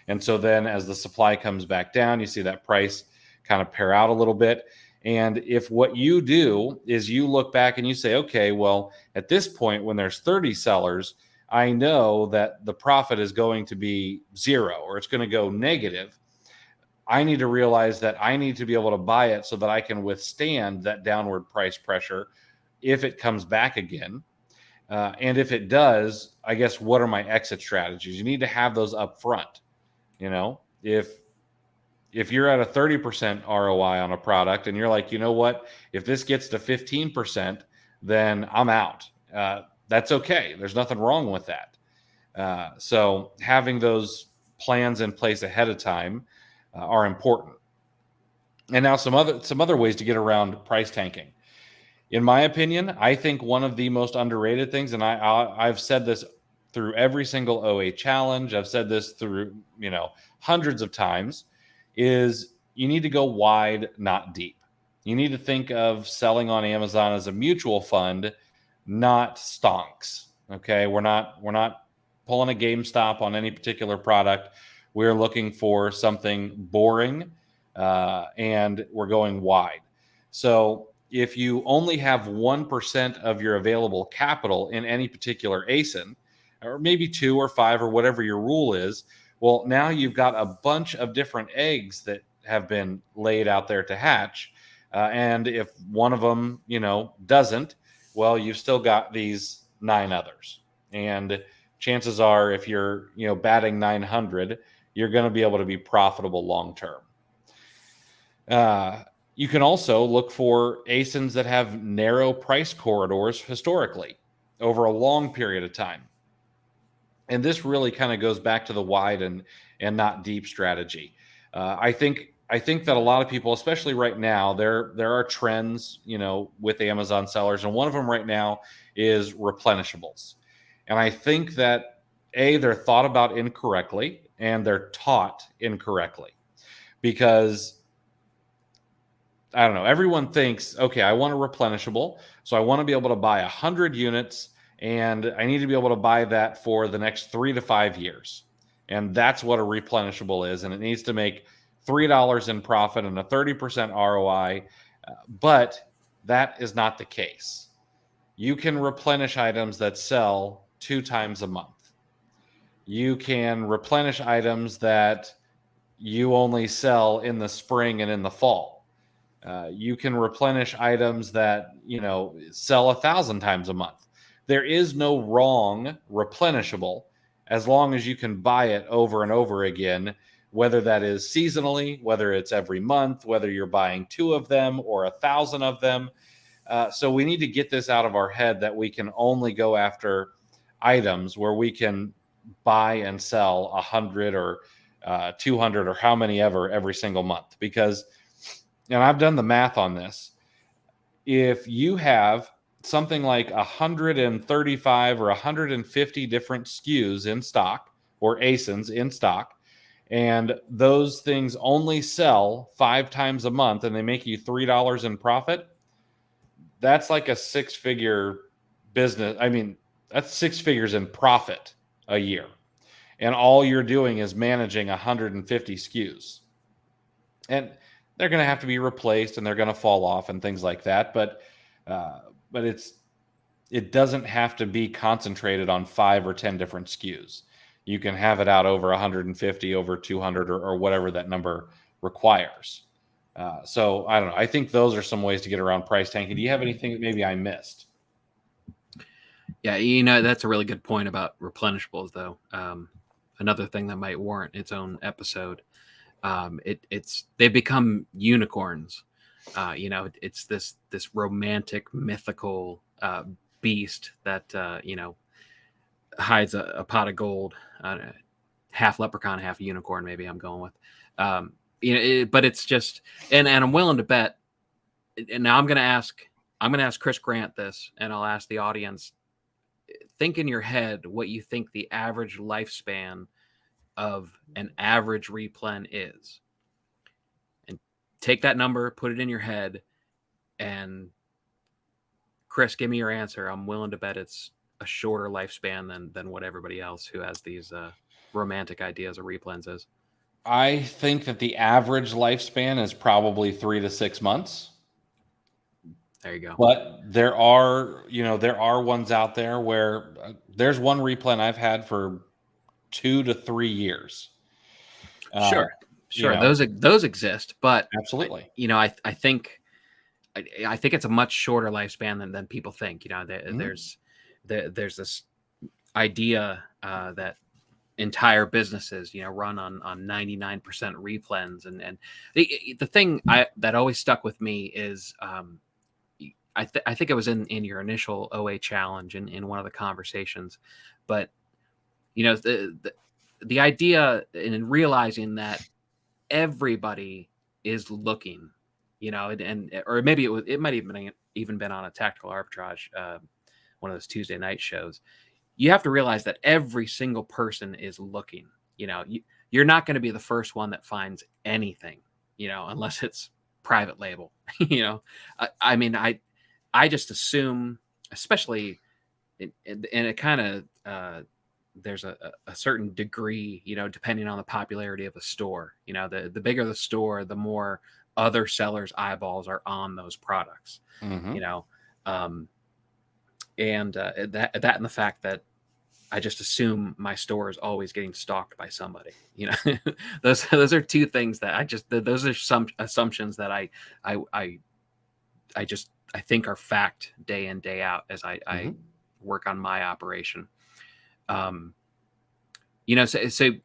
And so then as the supply comes back down, you see that price kind of pare out a little bit. And if what you do is you look back and you say, okay, well, at this point, when there's 30 sellers, I know that the profit is going to be zero, or it's going to go negative. I need to realize that I need to be able to buy it so that I can withstand that downward price pressure if it comes back again. And if it does, I guess, what are my exit strategies? You need to have those up front. If you're at a 30% ROI on a product and you're like, you know what, if this gets to 15%, then I'm out. That's okay. There's nothing wrong with that. So having those plans in place ahead of time are important. And now some other ways to get around price tanking. In my opinion, I think one of the most underrated things, and I've said this through every single OA challenge, I've said this through hundreds of times, is you need to go wide, not deep. You need to think of selling on Amazon as a mutual fund, not stonks. Okay, we're not pulling a GameStop on any particular product. We're looking for something boring, and we're going wide. So if you only have 1% of your available capital in any particular ASIN, or maybe 2 or 5 or whatever your rule is, well, now you've got a bunch of different eggs that have been laid out there to hatch. And if one of them, doesn't, well, you've still got these 9 others. And chances are, if you're, batting 900, you're going to be able to be profitable long term. You can also look for ASINs that have narrow price corridors historically over a long period of time. And this really kind of goes back to the wide and not deep strategy. I think that a lot of people, especially right now, there are trends, with Amazon sellers, and one of them right now is replenishables. And I think that they're thought about incorrectly, and they're taught incorrectly, because I don't know, everyone thinks, okay, I want a replenishable, so I want to be able to buy 100 units, and I need to be able to buy that for the next 3 to 5 years. And that's what a replenishable is. And it needs to make $3 in profit and a 30% ROI. But that is not the case. You can replenish items that sell 2 times a month. You can replenish items that you only sell in the spring and in the fall. You can replenish items that, sell 1,000 times a month. There is no wrong replenishable as long as you can buy it over and over again, whether that is seasonally, whether it's every month, whether you're buying 2 of them or 1,000 of them. So we need to get this out of our head that we can only go after items where we can buy and sell 100 or 200 or how many ever every single month. Because, and I've done the math on this, if you have something like 135 or 150 different SKUs in stock, or ASINs in stock, and those things only sell 5 times a month and they make you $3 in profit, that's like a 6-figure business. I mean, that's 6 figures in profit a year. And all you're doing is managing 150 SKUs. And they're going to have to be replaced and they're going to fall off and things like that. But it doesn't have to be concentrated on 5 or 10 different SKUs. You can have it out over 150, over 200, or whatever that number requires. So I don't know. I think those are some ways to get around price tanking. Do you have anything that maybe I missed? Yeah, that's a really good point about replenishables, though. Another thing that might warrant its own episode. They've become unicorns. It's this romantic, mythical beast that hides a pot of gold, half leprechaun, half unicorn. Maybe I'm going with. But it's just, and I'm willing to bet. And now I'm going to ask Chris Grant this, and I'll ask the audience. Think in your head what you think the average lifespan of an average replen is, and take that number, put it in your head, and Chris, give me your answer. I'm willing to bet it's a shorter lifespan than what everybody else who has these romantic ideas of replens is. I think that the average lifespan is probably 3 to 6 months. There you go. But there are ones out there where there's one replen I've had for 2 to 3 years. Sure. Those exist, but absolutely. I think it's a much shorter lifespan than people think. There's this idea that entire businesses, run on 99% replens, and the thing that always stuck with me is I think it was in your initial OA challenge in one of the conversations, but the idea in realizing that everybody is looking, or maybe it might even been on a tactical arbitrage, one of those Tuesday night shows. You have to realize that every single person is looking. You're not going to be the first one that finds anything, unless it's private label. I just assume, especially, and it kind of there's a certain degree, depending on the popularity of a store. The bigger the store, the more other sellers' eyeballs are on those products. Mm-hmm. And that and the fact that I just assume my store is always getting stalked by somebody. Those are two things that those are some assumptions that I think are fact day in, day out as I work on my operation. So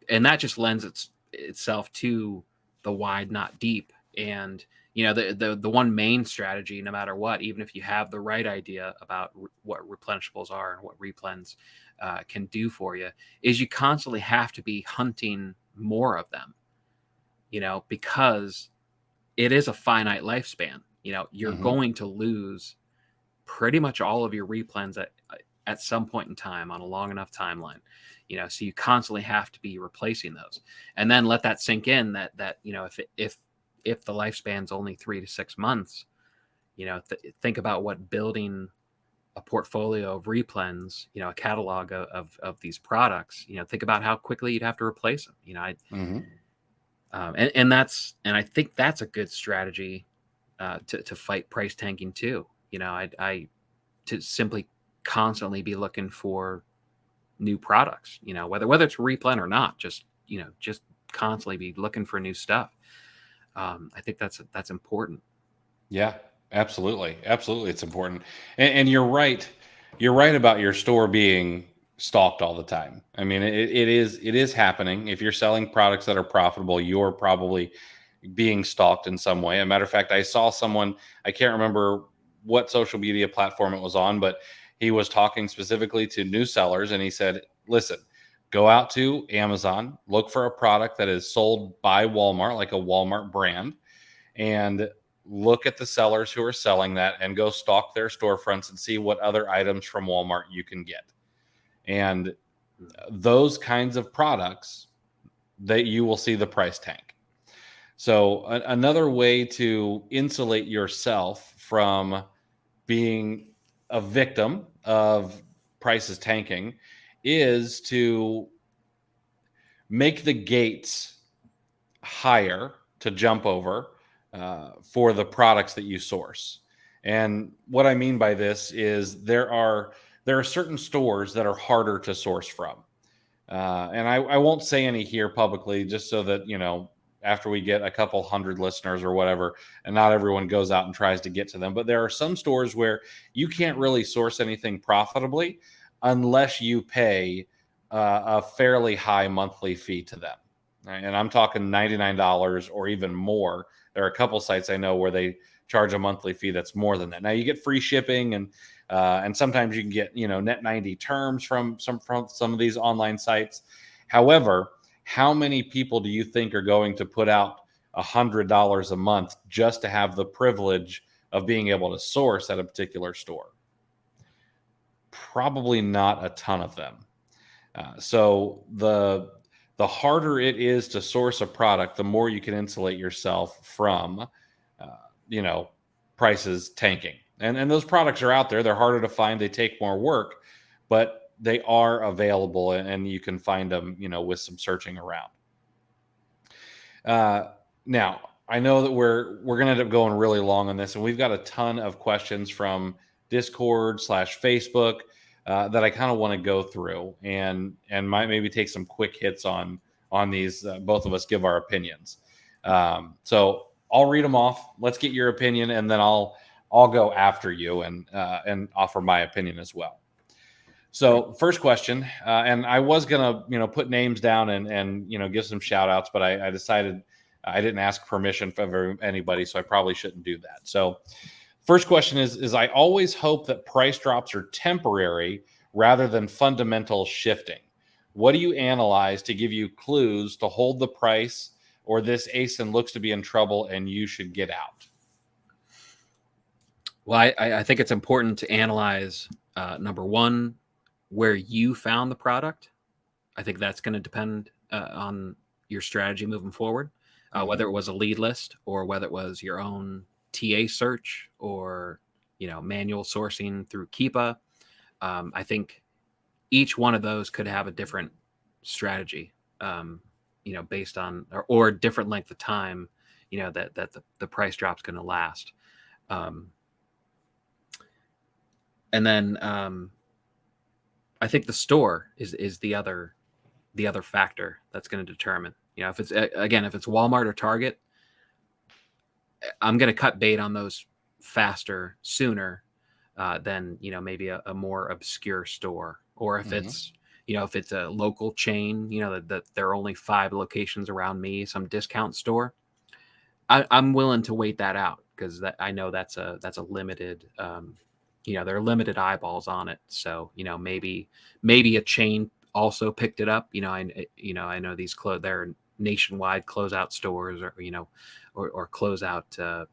and that just lends itself to the wide, not deep. And, the one main strategy, no matter what, even if you have the right idea about what replenishables are and what replens can do for you, is you constantly have to be hunting more of them, because it is a finite lifespan. You're going to lose pretty much all of your replens at some point in time on a long enough timeline, so you constantly have to be replacing those, and then let that sink in that if the lifespan's only 3 to 6 months, think about what building a portfolio of replens, a catalog of these products, think about how quickly you'd have to replace them, and I think that's a good strategy to fight price tanking too. To simply constantly be looking for new products, whether it's replen or not, just constantly be looking for new stuff. I think that's important. Yeah, absolutely. Absolutely. It's important. And you're right. You're right about your store being stalked all the time. I mean, it is happening. If you're selling products that are profitable, you're probably being stalked in some way. As a matter of fact, I saw someone, I can't remember what social media platform it was on, but he was talking specifically to new sellers, and he said, listen, go out to Amazon, look for a product that is sold by Walmart, like a Walmart brand, and look at the sellers who are selling that and go stalk their storefronts and see what other items from Walmart you can get. And those kinds of products, that you will see the price tank. So another way to insulate yourself from being a victim of prices tanking is to make the gates higher to jump over for the products that you source. And what I mean by this is there are certain stores that are harder to source from. And I won't say any here publicly, just so that, after we get a couple hundred listeners or whatever, and not everyone goes out and tries to get to them. But there are some stores where you can't really source anything profitably unless you pay a fairly high monthly fee to them. And I'm talking $99 or even more. There are a couple sites I know where they charge a monthly fee that's more than that. Now you get free shipping, and sometimes you can get net 90 terms from some of these online sites. However, how many people do you think are going to put out $100 a month just to have the privilege of being able to source at a particular store? Probably not a ton of them. So the harder it is to source a product, the more you can insulate yourself from, prices tanking. And those products are out there. They're harder to find. They take more work, but they are available, and you can find them, with some searching around. Now, I know that we're going to end up going really long on this, and we've got a ton of questions from Discord/Facebook that I kind of want to go through and might maybe take some quick hits on these. Both of us give our opinions. So I'll read them off. Let's get your opinion, and then I'll go after you and offer my opinion as well. So first question, and I was gonna put names down and give some shout outs, but I decided I didn't ask permission from anybody, so I probably shouldn't do that. So first question is I always hope that price drops are temporary rather than fundamental shifting. What do you analyze to give you clues to hold the price, or this ASIN looks to be in trouble and you should get out? Well, I think it's important to analyze, number one, where you found the product. I think that's going to depend on your strategy moving forward, whether it was a lead list or whether it was your own TA search or manual sourcing through Keepa. I think each one of those could have a different strategy, based on or different length of time, that the price drop's going to last. And then I think the store is the other factor that's going to determine. If it's Walmart or Target, I'm going to cut bait on those faster, sooner than maybe a more obscure store. Or if it's if it's a local chain, that there are only 5 locations around me, some discount store, I'm willing to wait that out because I know that's a limited. There are limited eyeballs on it. So, maybe a chain also picked it up. I know these they're nationwide closeout stores or closeout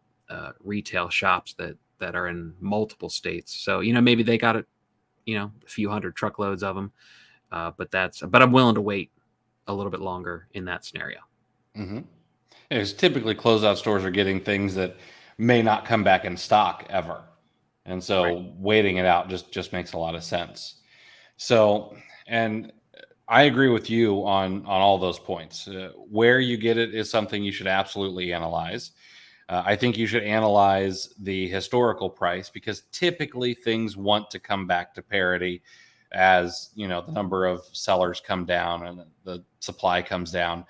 retail shops that are in multiple states. So, maybe they got it, a few hundred truckloads of them. But I'm willing to wait a little bit longer in that scenario. Mm-hmm. Because typically closeout stores are getting things that may not come back in stock ever. And so waiting it out just makes a lot of sense. So, and I agree with you on all those points. Where you get it is something you should absolutely analyze. I think you should analyze the historical price because typically things want to come back to parity as, the number of sellers come down and the supply comes down.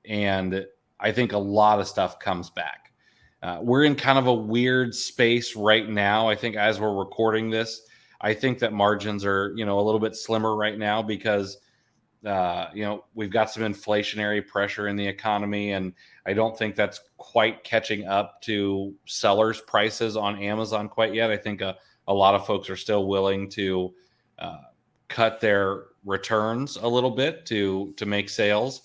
And I think a lot of stuff comes back. We're in kind of a weird space right now. I think as we're recording this, I think that margins are, a little bit slimmer right now because, we've got some inflationary pressure in the economy. And I don't think that's quite catching up to sellers' prices on Amazon quite yet. I think a lot of folks are still willing to cut their returns a little bit to make sales.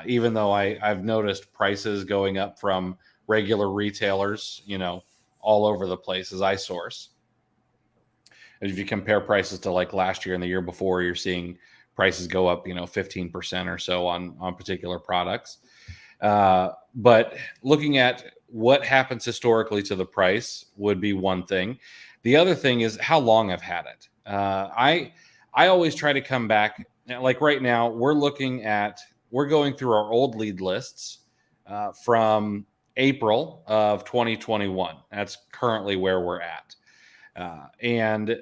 Even though I've noticed prices going up from regular retailers, all over the place as I source. And if you compare prices to like last year and the year before, you're seeing prices go up, 15% or so on particular products. But looking at what happens historically to the price would be one thing. The other thing is how long I've had it. I always try to come back. Like right now, we're going through our old lead lists from April of 2021. That's currently where we're at. And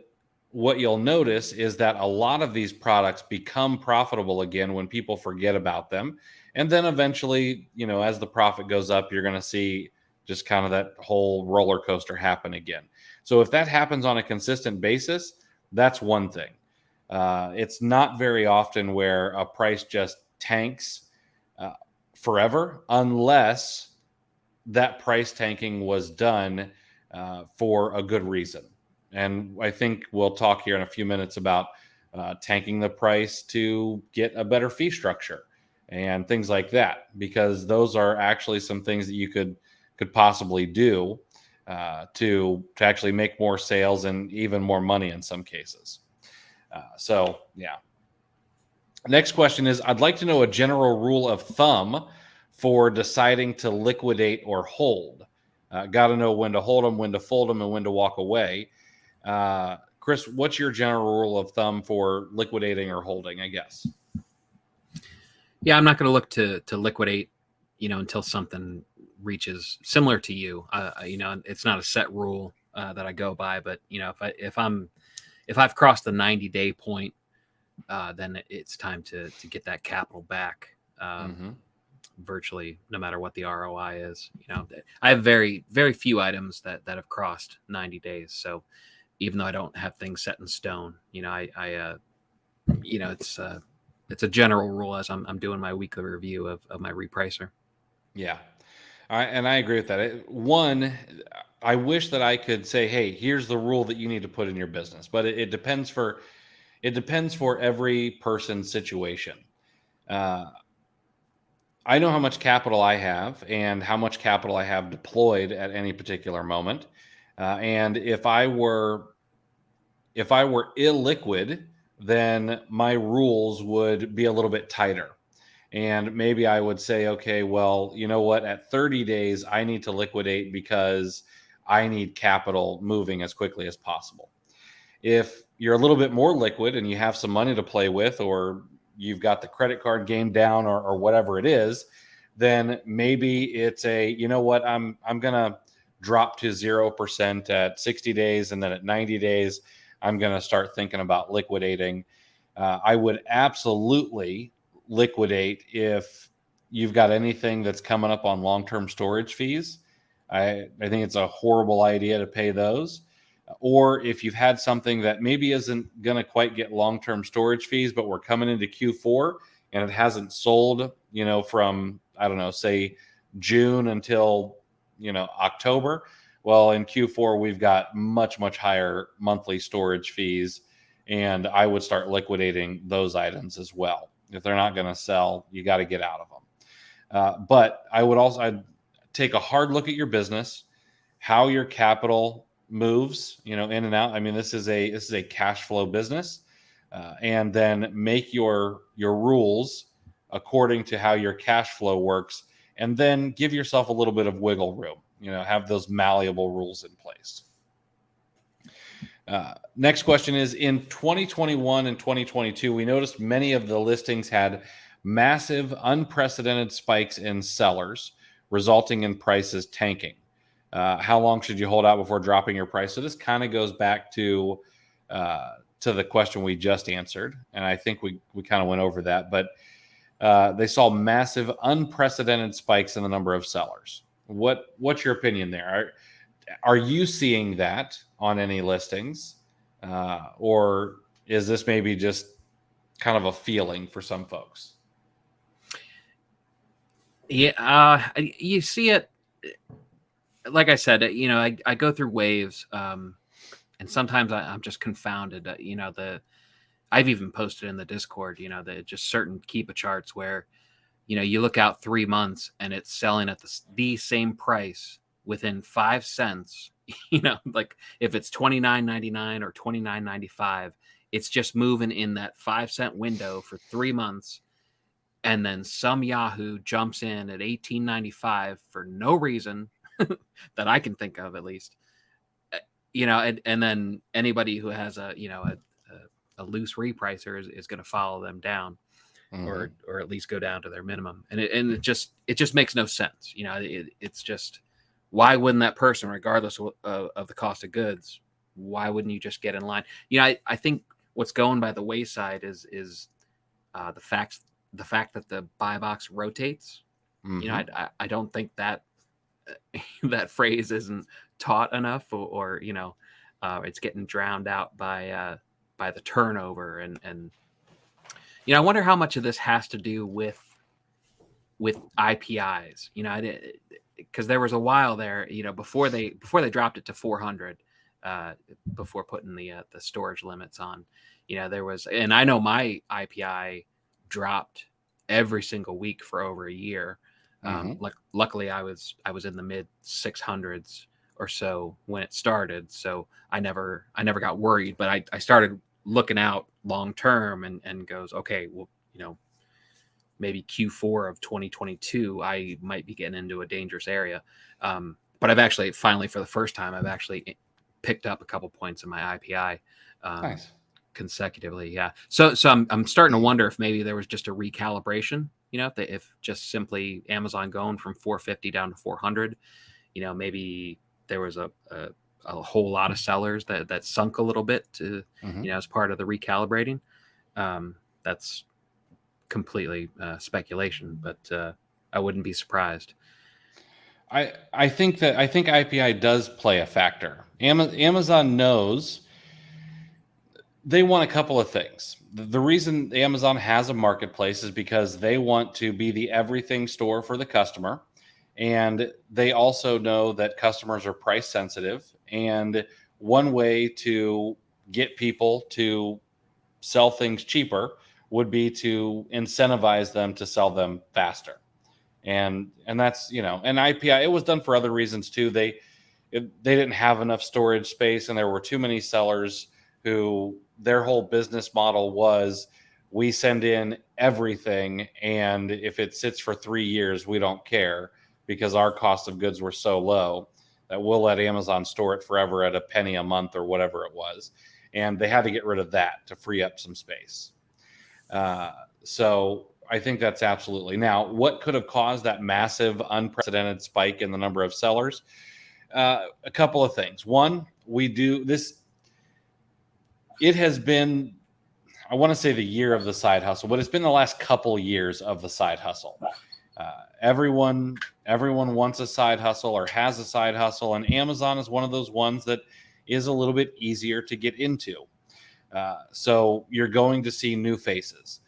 what you'll notice is that a lot of these products become profitable again when people forget about them. And then eventually, as the profit goes up, you're going to see just kind of that whole roller coaster happen again. So if that happens on a consistent basis, that's one thing. It's not very often where a price just tanks forever unless that price tanking was done for a good reason. And I think we'll talk here in a few minutes about tanking the price to get a better fee structure and things like that, because those are actually some things that you could possibly do to actually make more sales and even more money in some cases. So yeah. Next question is, I'd like to know a general rule of thumb for deciding to liquidate or hold. Got to know when to hold them, when to fold them, and when to walk away. Chris, what's your general rule of thumb for liquidating or holding, I guess? Yeah, I'm not going to look to liquidate, until something reaches similar to you. It's not a set rule that I go by, but if I've crossed the 90-day point, then it's time to get that capital back. Virtually no matter what the ROI is. I have very, very few items that have crossed 90 days. So even though I don't have things set in stone, it's a general rule as I'm doing my weekly review of my repricer. Yeah. And I agree with that. One, I wish that I could say, hey, here's the rule that you need to put in your business, but it depends for every person's situation. I know how much capital I have and how much capital I have deployed at any particular moment. And if I were illiquid, then my rules would be a little bit tighter. And maybe I would say, okay, well, you know what? At 30 days, I need to liquidate because I need capital moving as quickly as possible. If you're a little bit more liquid and you have some money to play with, or you've got the credit card game down, or whatever it is, then maybe it's you know what, I'm going to drop to 0% at 60 days. And then at 90 days, I'm going to start thinking about liquidating. I would absolutely liquidate if you've got anything that's coming up on long-term storage fees. I think it's a horrible idea to pay those. Or if you've had something that maybe isn't going to quite get long-term storage fees, but we're coming into Q4 and it hasn't sold, from, I don't know, say June until, October. Well, in Q4, we've got much, much higher monthly storage fees, and I would start liquidating those items as well. If they're not going to sell, you got to get out of them. But I'd take a hard look at your business, how your capital moves, in and out. I mean, this is a cash flow business, and then make your rules according to how your cash flow works, and then give yourself a little bit of wiggle room. Have those malleable rules in place. Next question is, in 2021 and 2022, we noticed many of the listings had massive, unprecedented spikes in sellers, resulting in prices tanking. How long should you hold out before dropping your price? So this kind of goes back to the question we just answered, and I think we kind of went over that. But they saw massive, unprecedented spikes in the number of sellers. What's your opinion there? Are you seeing that on any listings, or is this maybe just kind of a feeling for some folks? Yeah, you see it. Like I said, I go through waves, and sometimes I'm just confounded. I've even posted in the Discord, just certain Keepa charts where you look out 3 months and it's selling at the same price within 5 cents, like if it's $29.99 or $29.95, it's just moving in that 5 cent window for 3 months. And then some Yahoo jumps in at $18.95 for no reason that I can think of, at least. And then anybody who has a loose repricer is going to follow them down, or at least go down to their minimum. And it just makes no sense. It's just, why wouldn't that person, regardless of the cost of goods, why wouldn't you just get in line? I think what's going by the wayside is the fact that the buy box rotates. I don't think that that phrase isn't taught enough, or it's getting drowned out by the turnover. And I wonder how much of this has to do with IPIs. Because there was a while there, before they dropped it to 400, before putting the storage limits on. There was, and I know my IPI dropped every single week for over a year. Luckily, I was in the mid 600s or so when it started, so I never got worried. But I started looking out long term and goes, okay, well, maybe Q4 of 2022, I might be getting into a dangerous area. But I've actually finally, for the first time, I've actually picked up a couple points in my IPI. Nice. Consecutively. Yeah. So I'm starting to wonder if maybe there was just a recalibration, if just simply Amazon going from 450 down to 400, maybe there was a whole lot of sellers that sunk a little bit to, as part of the recalibrating. That's completely speculation, but I wouldn't be surprised. I think IPI does play a factor. Amazon knows they want a couple of things. The reason Amazon has a marketplace is because they want to be the everything store for the customer. And they also know that customers are price sensitive. And one way to get people to sell things cheaper would be to incentivize them to sell them faster. And that's, and IPI, it was done for other reasons too. They didn't have enough storage space, and there were too many sellers who their whole business model was, we send in everything, and if it sits for 3 years, we don't care, because our cost of goods were so low that we'll let Amazon store it forever at a penny a month or whatever it was. And they had to get rid of that to free up some space. So I think that's absolutely. Now, what could have caused that massive, unprecedented spike in the number of sellers? A couple of things. One, we do this. It has been, I want to say, the year of the side hustle, but it's been the last couple years of the side hustle. Everyone wants a side hustle or has a side hustle, and Amazon is one of those ones that is a little bit easier to get into. So you're going to see new faces.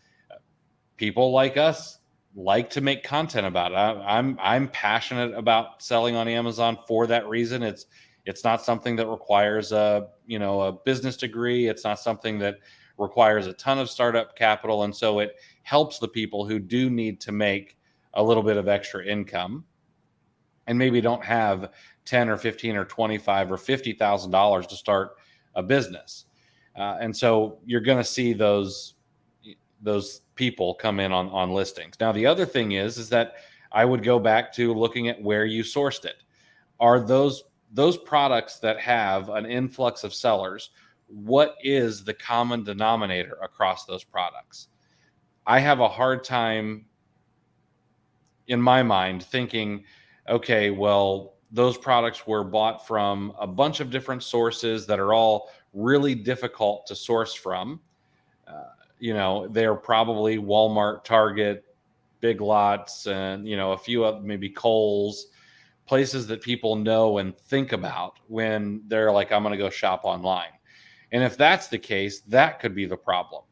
People like us like to make content about it. I'm passionate about selling on Amazon for that reason. It's not something that requires a business degree. It's not something that requires a ton of startup capital, and so it helps the people who do need to make a little bit of extra income and maybe don't have 10 or 15 or 25 or $50,000 to start a business. And so you're going to see those people come in on listings. Now, the other thing is that I would go back to looking at where you sourced it. Are those products that have an influx of sellers, what is the common denominator across those products? I have a hard time in my mind thinking, okay, well, those products were bought from a bunch of different sources that are all really difficult to source from. They're probably Walmart, Target, Big Lots, and, a few of maybe Kohl's, places that people know and think about when they're like, I'm going to go shop online. And if that's the case, that could be the problem.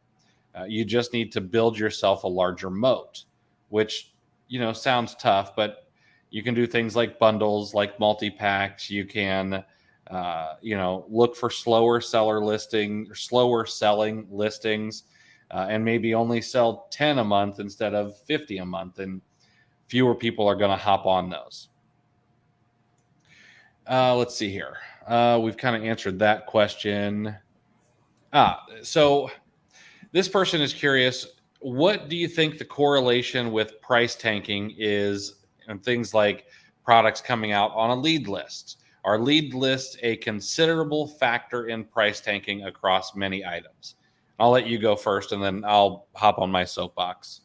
You just need to build yourself a larger moat, which, sounds tough, but you can do things like bundles, like multi-packs. You can, look for slower selling listings. and maybe only sell 10 a month instead of 50 a month, and fewer people are going to hop on those. Let's see here. We've kind of answered that question. So this person is curious, what do you think the correlation with price tanking is and things like products coming out on a lead list? Are lead lists a considerable factor in price tanking across many items? I'll let you go first, and then I'll hop on my soapbox.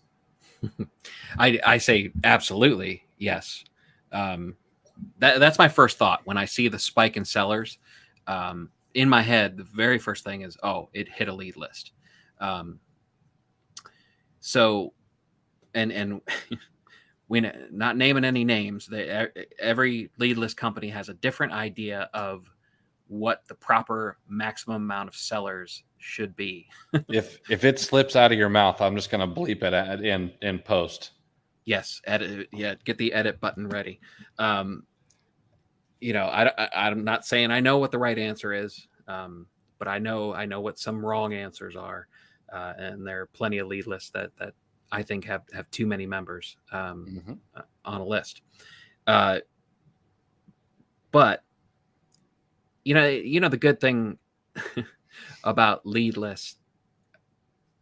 I say absolutely yes. That's my first thought when I see the spike in sellers. In my head, the very first thing is, oh, it hit a lead list. So, and when not naming any names, every lead list company has a different idea of what the proper maximum amount of sellers should be. If it slips out of your mouth, I'm just going to bleep it in post. Yes, edit. Yeah, get the edit button ready. I'm not saying I know what the right answer is, but I know what some wrong answers are, and there are plenty of lead lists that I think have too many members on a list. But the good thing about lead lists,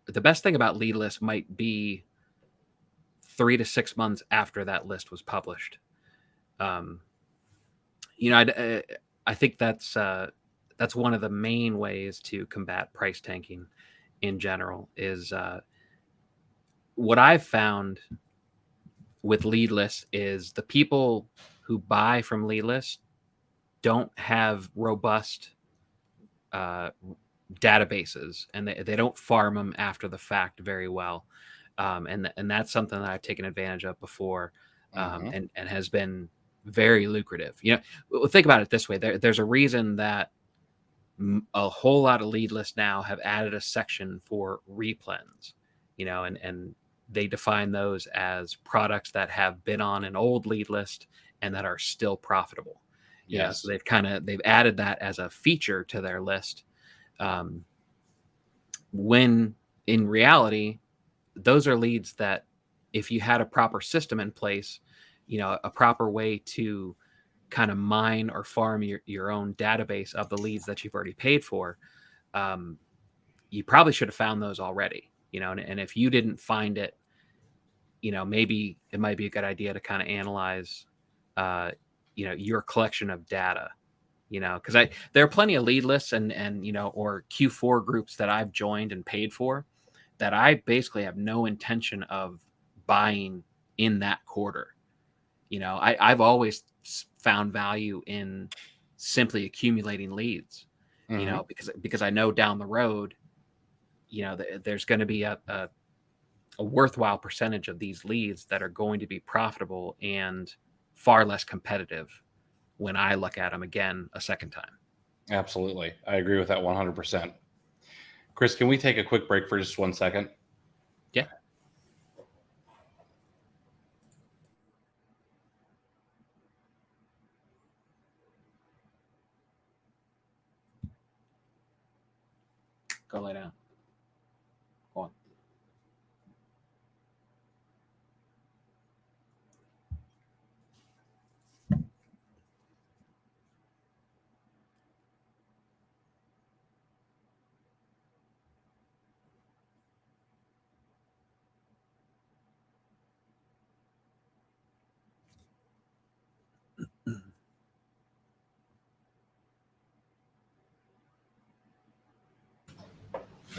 the best thing about lead lists might be 3 to 6 months after that list was published. I think that's one of the main ways to combat price tanking in general. Is what I've found with lead lists is the people who buy from lead lists don't have robust databases, and they don't farm them after the fact very well. And that's something that I've taken advantage of before, and has been very lucrative. Think about it this way: there's a reason that a whole lot of lead lists now have added a section for replens, and they define those as products that have been on an old lead list and that are still profitable. Yes. So they've added that as a feature to their list. When in reality, those are leads that if you had a proper system in place, a proper way to kind of mine or farm your own database of the leads that you've already paid for, you probably should have found those already, and if you didn't find it, maybe it might be a good idea to kind of analyze, your collection of data, because there are plenty of lead lists and or Q4 groups that I've joined and paid for that I basically have no intention of buying in that quarter. I've always found value in simply accumulating leads, because I know down the road, there's going to be a worthwhile percentage of these leads that are going to be profitable and far less competitive when I look at them again a second time. Absolutely. I agree with that 100%. Chris, can we take a quick break for just 1 second? Yeah. Go lay down. Go on.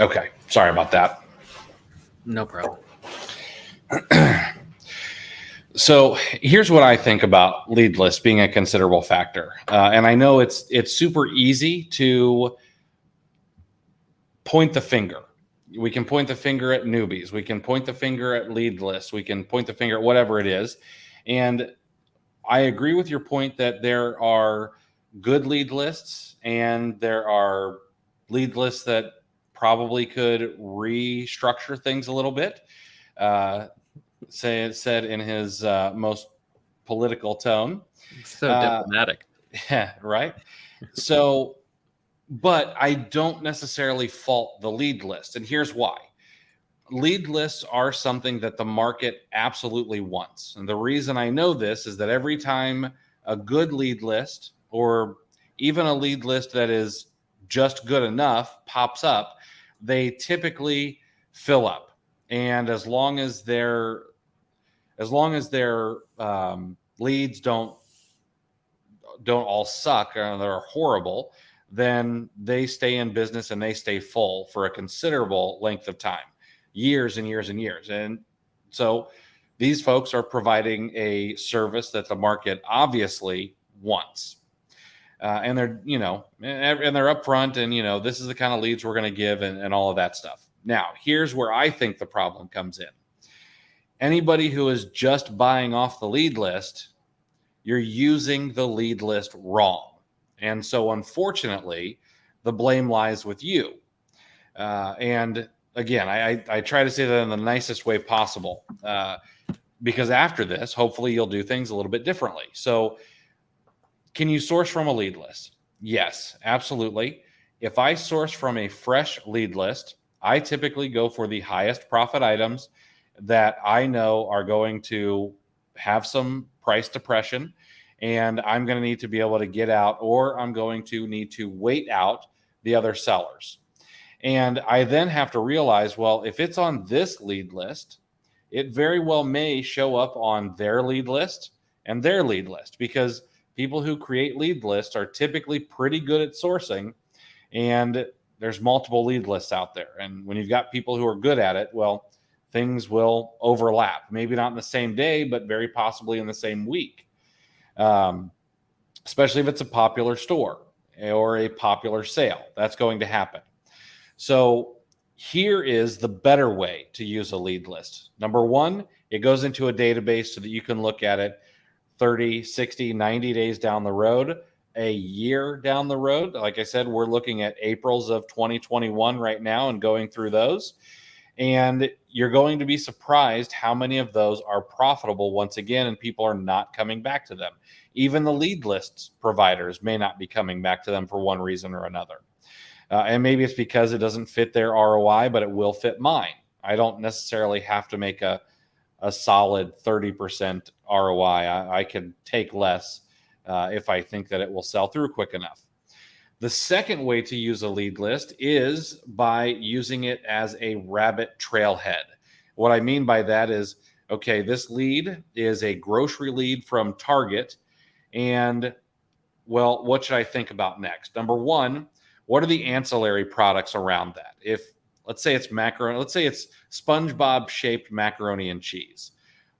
Okay. Sorry about that. No problem. So here's what I think about lead lists being a considerable factor. And I know it's super easy to point the finger. We can point the finger at newbies. We can point the finger at lead lists. We can point the finger at whatever it is. And I agree with your point that there are good lead lists and there are lead lists that probably could restructure things a little bit. Said in his most political tone. So diplomatic. Yeah, right. So, but I don't necessarily fault the lead list. And here's why. lead lists are something that the market absolutely wants. And the reason I know this is that every time a good lead list, or even a lead list that is just good enough, pops up, they typically fill up. And as long as their leads don't all suck or they're horrible, then they stay in business and they stay full for a considerable length of time, years and years and years. And so these folks are providing a service that the market obviously wants. And they're, and they're upfront, and, this is the kind of leads we're going to give, and all of that stuff. Now, here's where I think the problem comes in. Anybody who is just buying off the lead list, you're using the lead list wrong. And so, unfortunately, the blame lies with you. And again, I try to say that in the nicest way possible, because after this, hopefully you'll do things a little bit differently. So, can you source from a lead list? Yes, absolutely. If I source from a fresh lead list, I typically go for the highest profit items that I know are going to have some price depression, and I'm going to need to be able to get out, or I'm going to need to wait out the other sellers. And I then have to realize, well, if it's on this lead list, it very well may show up on their lead list and their lead list, because people who create lead lists are typically pretty good at sourcing, and there's multiple lead lists out there. And when you've got people who are good at it, well, things will overlap. Maybe not in the same day, but very possibly in the same week, especially if it's a popular store or a popular sale. That's going to happen. So here is the better way to use a lead list. Number one, it goes into a database so that you can look at it 30, 60, 90 days down the road, a year down the road. Like I said, we're looking at Aprils of 2021 right now and going through those. And you're going to be surprised how many of those are profitable once again, and people are not coming back to them. Even the lead lists providers may not be coming back to them for one reason or another. And maybe it's because it doesn't fit their ROI, but it will fit mine. I don't necessarily have to make a solid 30% ROI. I can take less if I think that it will sell through quick enough. The second way to use a lead list is by using it as a rabbit trailhead. What I mean by that is, okay, this lead is a grocery lead from Target, and, well, what should I think about next? Number one, what are the ancillary products around that? If, let's say it's macaroni, let's say it's SpongeBob shaped macaroni and cheese.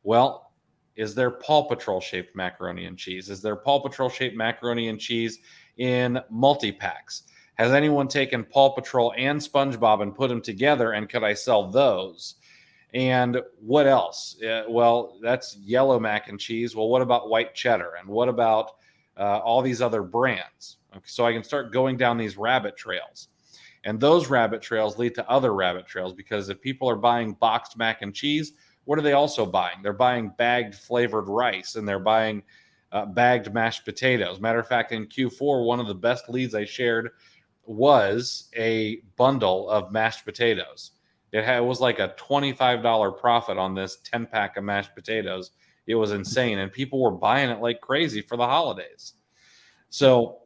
Well, is there Paw Patrol shaped macaroni and cheese? Is there Paw Patrol shaped macaroni and cheese in multi-packs? Has anyone taken Paw Patrol and SpongeBob and put them together, and could I sell those? And what else? Well, that's yellow mac and cheese. Well, what about white cheddar? And what about all these other brands? Okay, so I can start going down these rabbit trails. And those rabbit trails lead to other rabbit trails, because if people are buying boxed mac and cheese, what are they also buying? They're buying bagged flavored rice, and they're buying bagged mashed potatoes. Matter of fact, in Q4, one of the best leads I shared was a bundle of mashed potatoes. It was like a $25 profit on this 10-pack of mashed potatoes. It was insane, and people were buying it like crazy for the holidays. So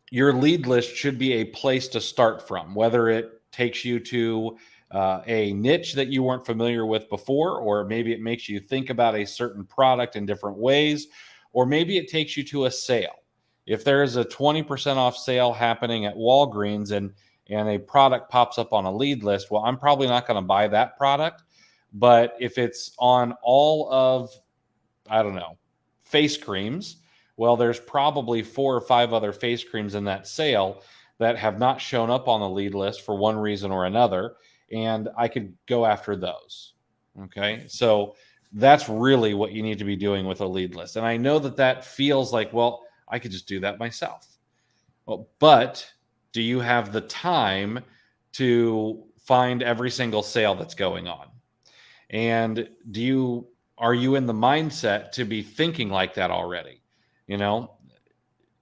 your lead list should be a place to start from, whether it takes you to a niche that you weren't familiar with before, or maybe it makes you think about a certain product in different ways, or maybe it takes you to a sale. If there is a 20% off sale happening at Walgreens and a product pops up on a lead list, well, I'm probably not going to buy that product. But if it's on all of, I don't know, face creams, well, there's probably 4 or 5 other face creams in that sale that have not shown up on the lead list for one reason or another, and I could go after those. Okay, so that's really what you need to be doing with a lead list. And I know that feels like, well, I could just do that myself. Well, but do you have the time to find every single sale that's going on? And are you in the mindset to be thinking like that already?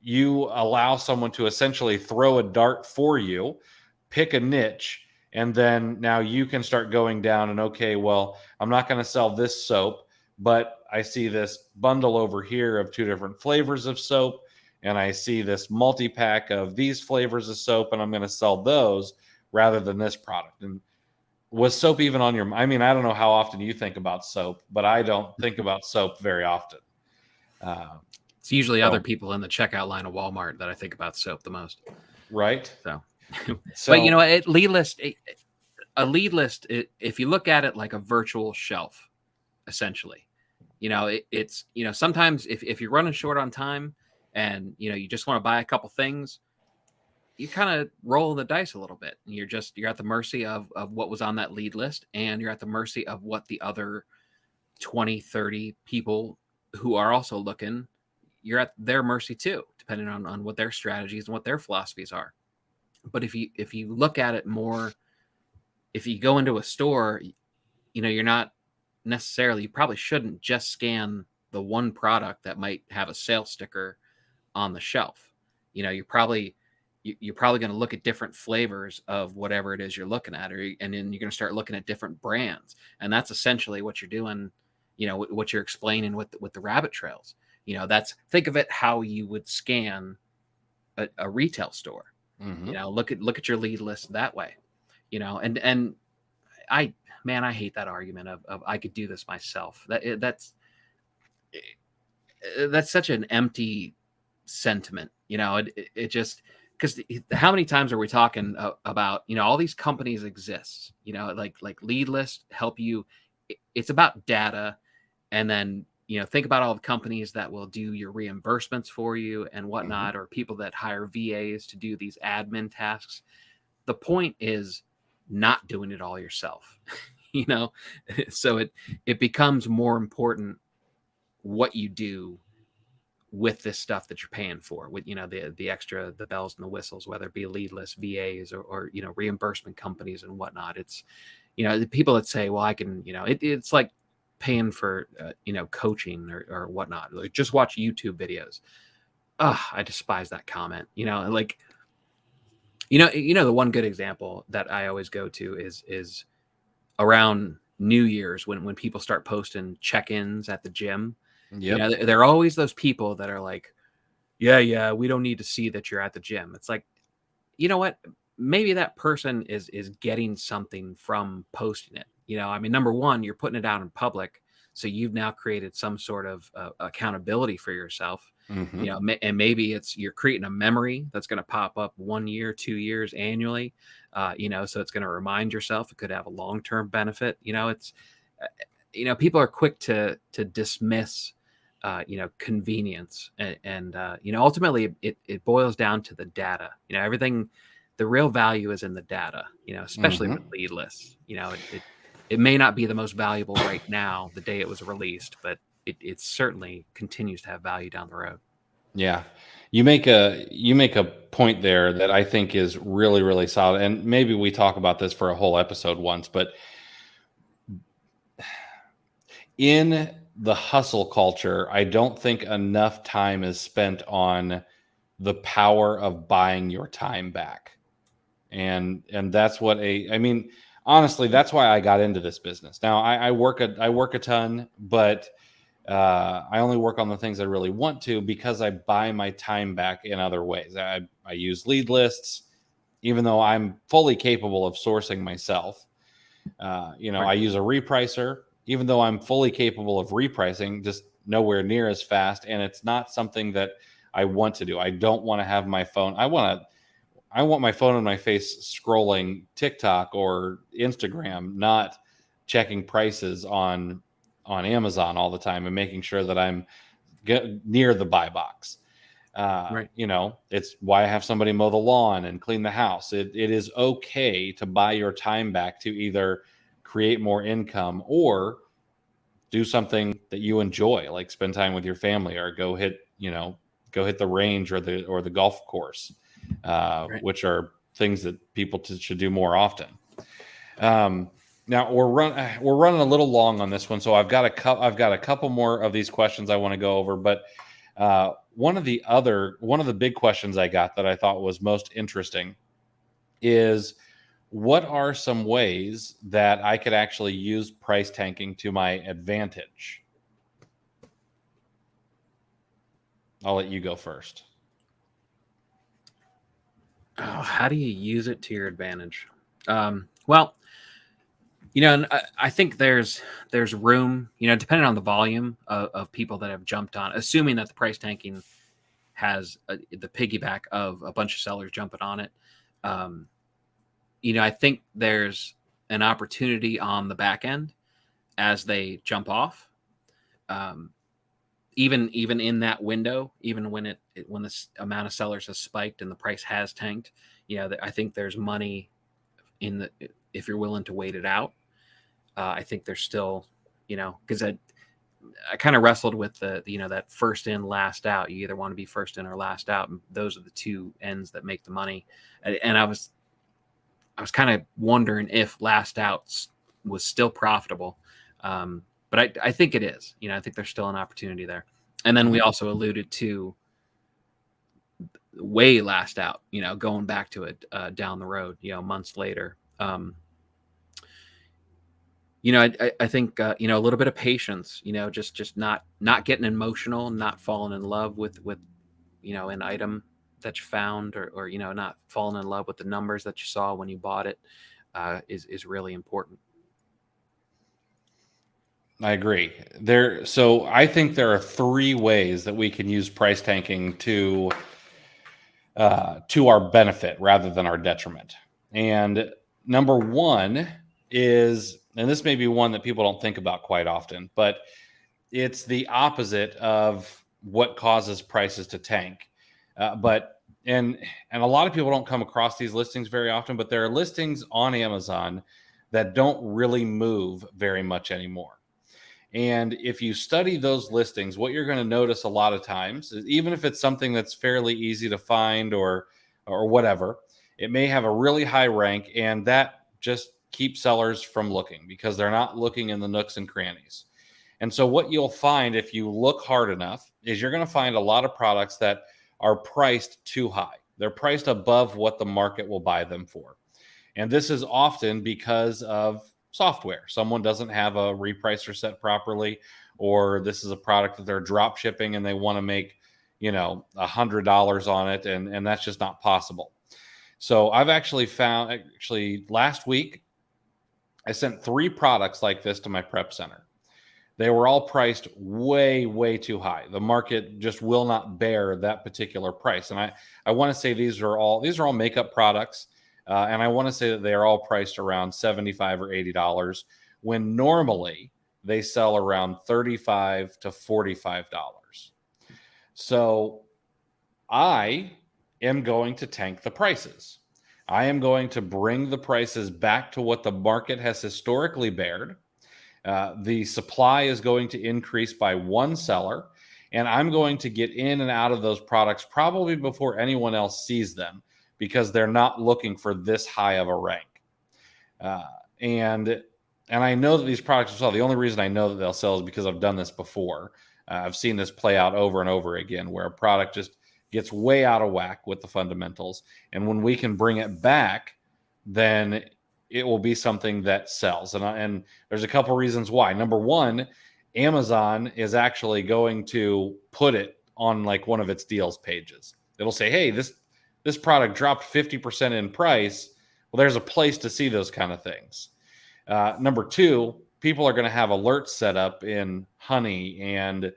You allow someone to essentially throw a dart for you, pick a niche, And then now you can start going down and, okay, well, I'm not going to sell this soap, but I see this bundle over here of 2 different flavors of soap, and I see this multi-pack of these flavors of soap, and I'm going to sell those rather than this product. And was soap even on your, I mean, I don't know how often you think about soap, but I don't think about soap very often. It's usually other people in the checkout line of Walmart that I think about soap the most. Right. So So, but you know, a lead list, if you look at it like a virtual shelf, essentially, you know, it's, you know, sometimes if you're running short on time and, you know, you just want to buy a couple things, you kind of roll the dice a little bit. You're at the mercy of what was on that lead list, and you're at the mercy of what the other 20, 30 people who are also looking, you're at their mercy too, depending on what their strategies and what their philosophies are. But if you look at it more, if you go into a store, you know, you're not necessarily, you probably shouldn't just scan the one product that might have a sale sticker on the shelf. You know, you're probably going to look at different flavors of whatever it is you're looking at, and then you're going to start looking at different brands. And that's essentially what you're doing, you know, what you're explaining with the rabbit trails. You know, think of it how you would scan a retail store. You know, look at your lead list that way. You know, and I hate that argument of I could do this myself. That's such an empty sentiment. You know, it just, because how many times are we talking about, you know, all these companies exist, you know, like lead list help you. It's about data. And then, you know, think about all the companies that will do your reimbursements for you and whatnot, or people that hire VAs to do these admin tasks. The point is not doing it all yourself, you know? So it becomes more important what you do with this stuff that you're paying for, with, you know, the extra, the bells and the whistles, whether it be lead list VAs or, you know, reimbursement companies and whatnot. It's, you know, the people that say, well, I can, you know, it's like paying for, you know, coaching or whatnot. Like, just watch YouTube videos. I despise that comment, you know, like, you know, the one good example that I always go to is around New Year's when people start posting check-ins at the gym. You know, there are always those people that are like, yeah, we don't need to see that you're at the gym. It's like, you know what? Maybe that person is getting something from posting it. You know, I mean, number one, you're putting it out in public, so you've now created some sort of accountability for yourself. You know, and maybe you're creating a memory that's going to pop up 1 year, 2 years, annually. You know, so it's going to remind yourself. It could have a long-term benefit. You know, it's, you know, people are quick to dismiss, you know, convenience, and you know, ultimately it boils down to the data. You know, everything, the real value is in the data. You know, especially with lead lists. You know, it may not be the most valuable right now, the day it was released, but it certainly continues to have value down the road. Yeah. You make a point there that I think is really, really solid. And maybe we talk about this for a whole episode once, but in the hustle culture, I don't think enough time is spent on the power of buying your time back. And that's what I mean, honestly, that's why I got into this business. Now I work a ton, but I only work on the things I really want to, because I buy my time back in other ways. I use lead lists, even though I'm fully capable of sourcing myself. You know, Right. I use a repricer, even though I'm fully capable of repricing, just nowhere near as fast. And it's not something that I want to do. I don't want to have my phone. I want my phone in my face scrolling TikTok or Instagram, not checking prices on Amazon all the time and making sure that I'm near the buy box. Right. You know, it's why I have somebody mow the lawn and clean the house. It is okay to buy your time back to either create more income or do something that you enjoy, like spend time with your family or go hit the range or the golf course, Right. which are things that people should do more often. Now we're running a little long on this one, so I've got a couple more of these questions I want to go over. But one of the big questions I got that I thought was most interesting is, what are some ways that I could actually use price tanking to my advantage? I'll let you go first. Oh, how do you use it to your advantage? Well, and I think there's room, depending on the volume of people that have jumped on, assuming that the price tanking has the piggyback of a bunch of sellers jumping on it. I think there's an opportunity on the back end as they jump off. Even in that window, even when this amount of sellers has spiked and the price has tanked, I think there's money if you're willing to wait it out. I think there's still, because I kind of wrestled with that first in, last out. You either want to be first in or last out, and those are the two ends that make the money. And I was kind of wondering if last out was still profitable, but I think it is. I think there's still an opportunity there. And then we also alluded to way last out. Going back to it down the road. Months later. I think a little bit of patience. Just not getting emotional, not falling in love with an item that you found, or not falling in love with the numbers that you saw when you bought it is really important. I agree. So I think there are three ways that we can use price tanking to our benefit rather than our detriment. And number one is, and this may be one that people don't think about quite often, but it's the opposite of what causes prices to tank. And a lot of people don't come across these listings very often, but there are listings on Amazon that don't really move very much anymore. And if you study those listings, what you're going to notice a lot of times is, even if it's something that's fairly easy to find or whatever, it may have a really high rank, and that just keeps sellers from looking because they're not looking in the nooks and crannies. And so what you'll find if you look hard enough is you're going to find a lot of products that are priced too high. They're priced above what the market will buy them for. And this is often because of software. Someone doesn't have a repricer set properly, or this is a product that they're drop shipping and they want to make, $100 on it. And that's just not possible. So I've actually found, last week, I sent 3 products like this to my prep center. They were all priced way, way too high. The market just will not bear that particular price. And I want to say these are all makeup products. And I want to say that they are all priced around $75 or $80 when normally they sell around $35 to $45. So I am going to tank the prices. I am going to bring the prices back to what the market has historically bared. The supply is going to increase by one seller, and I'm going to get in and out of those products probably before anyone else sees them because they're not looking for this high of a rank. And I know that these products will sell. The only reason I know that they'll sell is because I've done this before. I've seen this play out over and over again where a product just gets way out of whack with the fundamentals. And when we can bring it back, then it will be something that sells. And there's a couple reasons why. Number one, Amazon is actually going to put it on like one of its deals pages. It'll say, hey, this product dropped 50% in price. Well, there's a place to see those kind of things. Number two, people are going to have alerts set up in Honey, and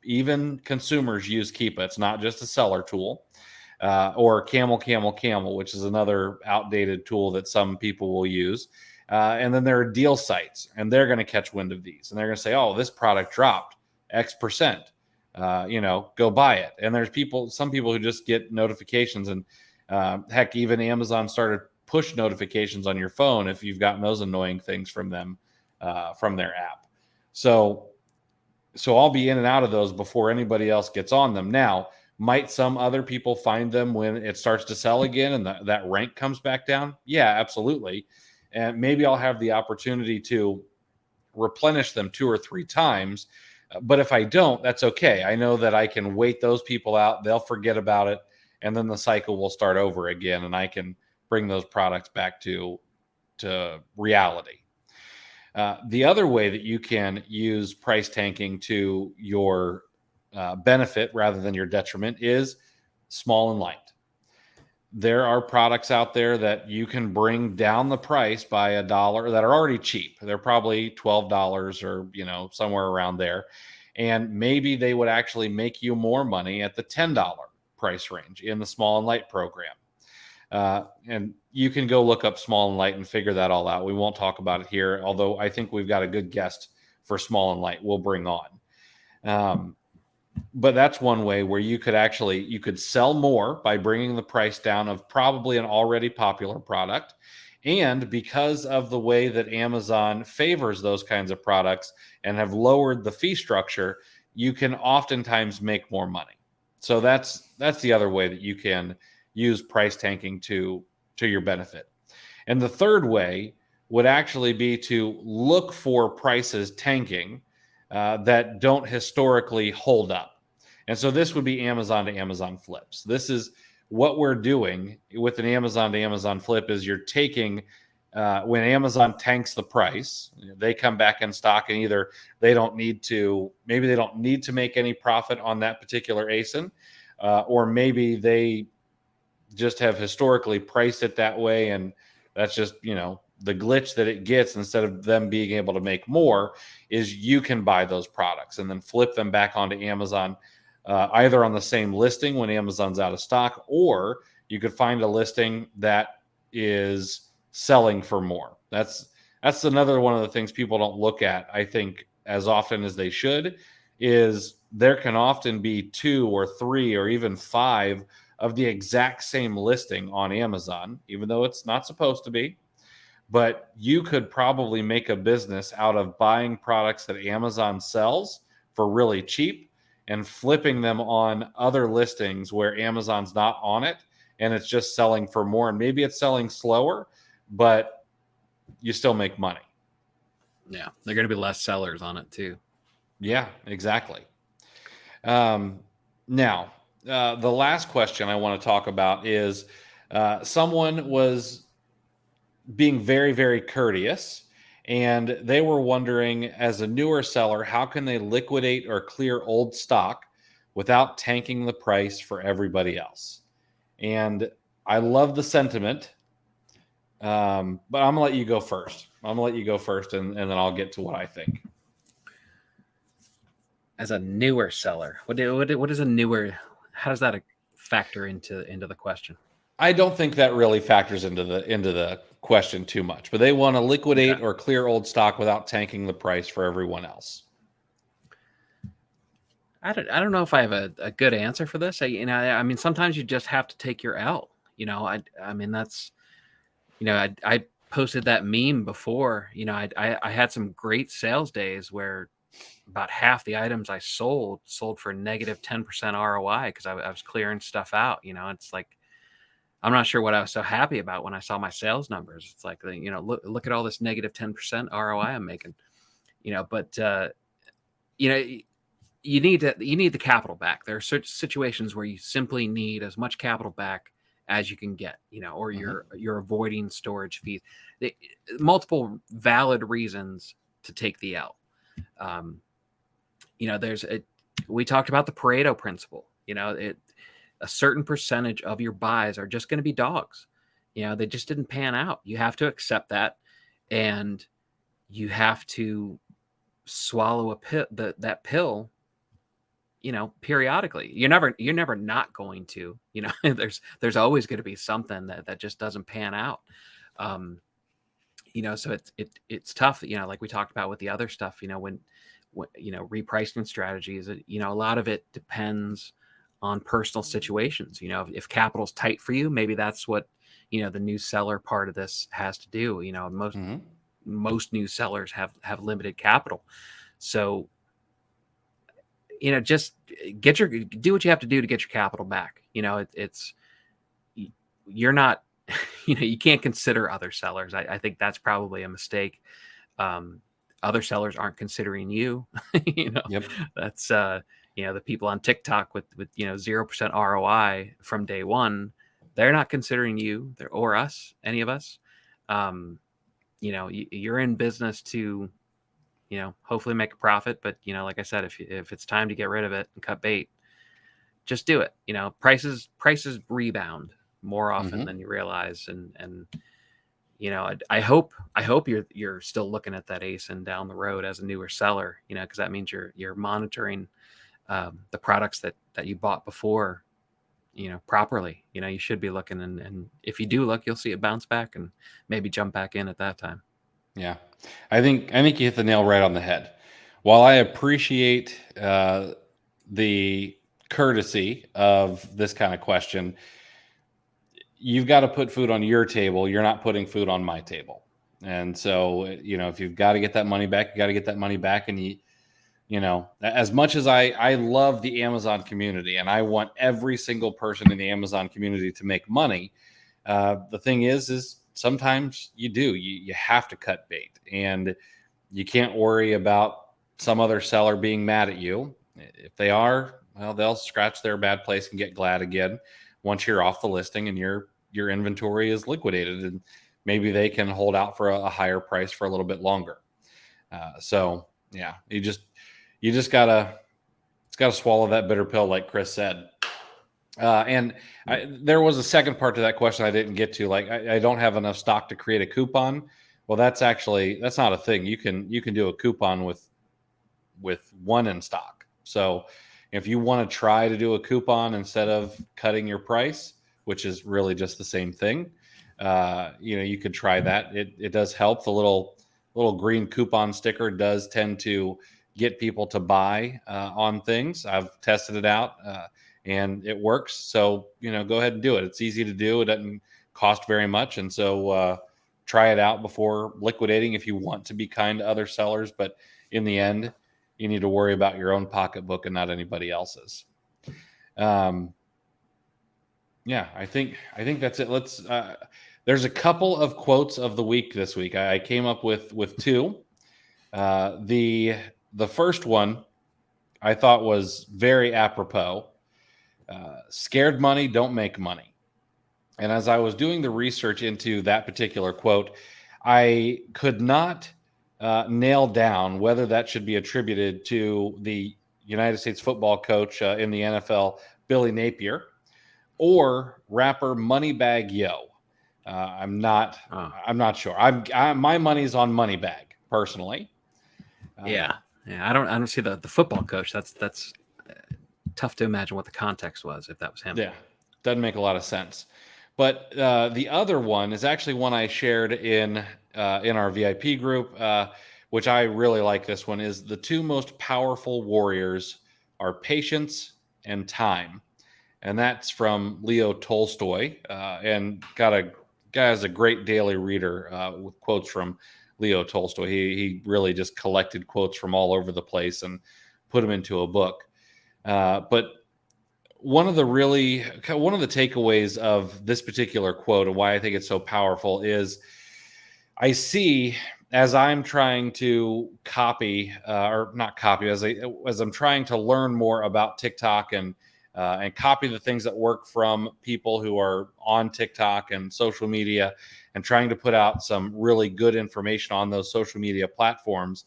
even consumers use Keepa. It's not just a seller tool. Or Camel, which is another outdated tool that some people will use. And then there are deal sites, and they're going to catch wind of these. And they're going to say, oh, this product dropped X%. Go buy it. And there's some people who just get notifications. And heck, even Amazon started push notifications on your phone if you've gotten those annoying things from them, from their app. So I'll be in and out of those before anybody else gets on them. Now, might some other people find them when it starts to sell again and that rank comes back down? Yeah, absolutely. And maybe I'll have the opportunity to replenish them 2 or 3 times. But if I don't, that's okay. I know that I can wait those people out. They'll forget about it. And then the cycle will start over again. And I can bring those products back to reality. The other way that you can use price tanking to your benefit rather than your detriment is small and light. There are products out there that you can bring down the price by $1 that are already cheap. They're probably $12 or somewhere around there. And maybe they would actually make you more money at the $10 price range in the small and light program. And you can go look up small and light and figure that all out. We won't talk about it here, although I think we've got a good guest for small and light we'll bring on. But that's one way where you could sell more by bringing the price down of probably an already popular product. And because of the way that Amazon favors those kinds of products and have lowered the fee structure, you can oftentimes make more money. So that's the other way that you can use price tanking to your benefit. And the third way would actually be to look for prices tanking that don't historically hold up. And so this would be Amazon to Amazon flips. This is what we're doing with an Amazon to Amazon flip is you're taking when Amazon tanks the price, they come back in stock and either maybe they don't need to make any profit on that particular ASIN, or maybe they just have historically priced it that way. And that's just, the glitch that it gets instead of them being able to make more is you can buy those products and then flip them back onto Amazon, either on the same listing when Amazon's out of stock, or you could find a listing that is selling for more. That's another one of the things people don't look at, I think, as often as they should, is there can often be 2 or 3 or even 5 of the exact same listing on Amazon, even though it's not supposed to be. But you could probably make a business out of buying products that Amazon sells for really cheap and flipping them on other listings where Amazon's not on it and it's just selling for more. And maybe it's selling slower, but you still make money. Yeah, they're going to be less sellers on it too. Yeah, exactly. Now, the last question I want to talk about is someone was being very, very courteous, and they were wondering, as a newer seller, how can they liquidate or clear old stock without tanking the price for everybody else? And I love the sentiment, but I'm going to let you go first. And then I'll get to what I think. As a newer seller, what is a newer? How does that factor into the question? I don't think that really factors into the question too much, but they want to liquidate or clear old stock without tanking the price for everyone else. I don't know if I have a good answer for this. I mean, sometimes you just have to take your L. I mean, that's, I posted that meme before. I had some great sales days where about half the items I sold for negative 10% ROI because I was clearing stuff out. It's like, I'm not sure what I was so happy about when I saw my sales numbers. It's like, look at all this negative 10% ROI I'm making, but you need the capital back. There are certain situations where you simply need as much capital back as you can get, or you're avoiding storage fees. Multiple valid reasons to take the L. We talked about the Pareto principle. A certain percentage of your buys are just going to be dogs. They just didn't pan out. You have to accept that, and you have to swallow that pill. Periodically. You're never not going to. There's always going to be something that just doesn't pan out. So it's tough. Like we talked about with the other stuff. When repricing strategies. A lot of it depends on personal situations. If capital's tight for you, maybe that's what the new seller part of this has to do. Most new sellers have limited capital, so just do what you have to do to get your capital back. You're not you can't consider other sellers. I think that's probably a mistake. Other sellers aren't considering you. Yep. That's the people on TikTok with 0% ROI from day one. they're not considering you or us, any of us. You're in business to, hopefully make a profit. But, like I said, if it's time to get rid of it and cut bait, just do it. Prices rebound more often than you realize. And I hope you're still looking at that ASIN down the road as a newer seller, because that means you're monitoring the products that you bought before, properly. You should be looking, and if you do look, you'll see it bounce back and maybe jump back in at that time. Yeah, I think you hit the nail right on the head. While I appreciate the courtesy of this kind of question, you've got to put food on your table. You're not putting food on my table. And so, if you've got to get that money back, you got to get that money back. And as much as I love the Amazon community and I want every single person in the Amazon community to make money, the thing is sometimes you have to cut bait, and you can't worry about some other seller being mad at you. If they are, well, they'll scratch their bad place and get glad again once you're off the listing and your inventory is liquidated, and maybe they can hold out for a higher price for a little bit longer. So yeah, you just gotta swallow that bitter pill, like Chris said. There was a second part to that question I didn't get to. Like, I don't have enough stock to create a coupon. Well, that's not a thing. You can do a coupon with one in stock. So if you want to try to do a coupon instead of cutting your price, which is really just the same thing, you could try that. It does help. The little green coupon sticker does tend to get people to buy on things. I've tested it out and it works. So, go ahead and do it. It's easy to do. It doesn't cost very much. And so try it out before liquidating if you want to be kind to other sellers. But in the end, you need to worry about your own pocketbook and not anybody else's. Yeah, I think that's it. Let's. There's a couple of quotes of the week this week. I came up with two. The first one I thought was very apropos. Scared money don't make money. And as I was doing the research into that particular quote, I could not nail down whether that should be attributed to the United States football coach in the NFL, Billy Napier, or rapper Moneybagg Yo. I'm not sure. My money's on Moneybagg personally. Yeah. I don't see the football coach. That's tough to imagine what the context was if that was him. Yeah, doesn't make a lot of sense. But the other one is actually one I shared in our VIP group, which I really like. This one is: the two most powerful warriors are patience and time. And that's from Leo Tolstoy, and guy has a great daily reader with quotes from Leo Tolstoy. He really just collected quotes from all over the place and put them into a book. But one of the takeaways of this particular quote and why I think it's so powerful is I see, as I'm trying to copy or not copy, as I'm trying to learn more about TikTok and copy the things that work from people who are on TikTok and social media, and trying to put out some really good information on those social media platforms,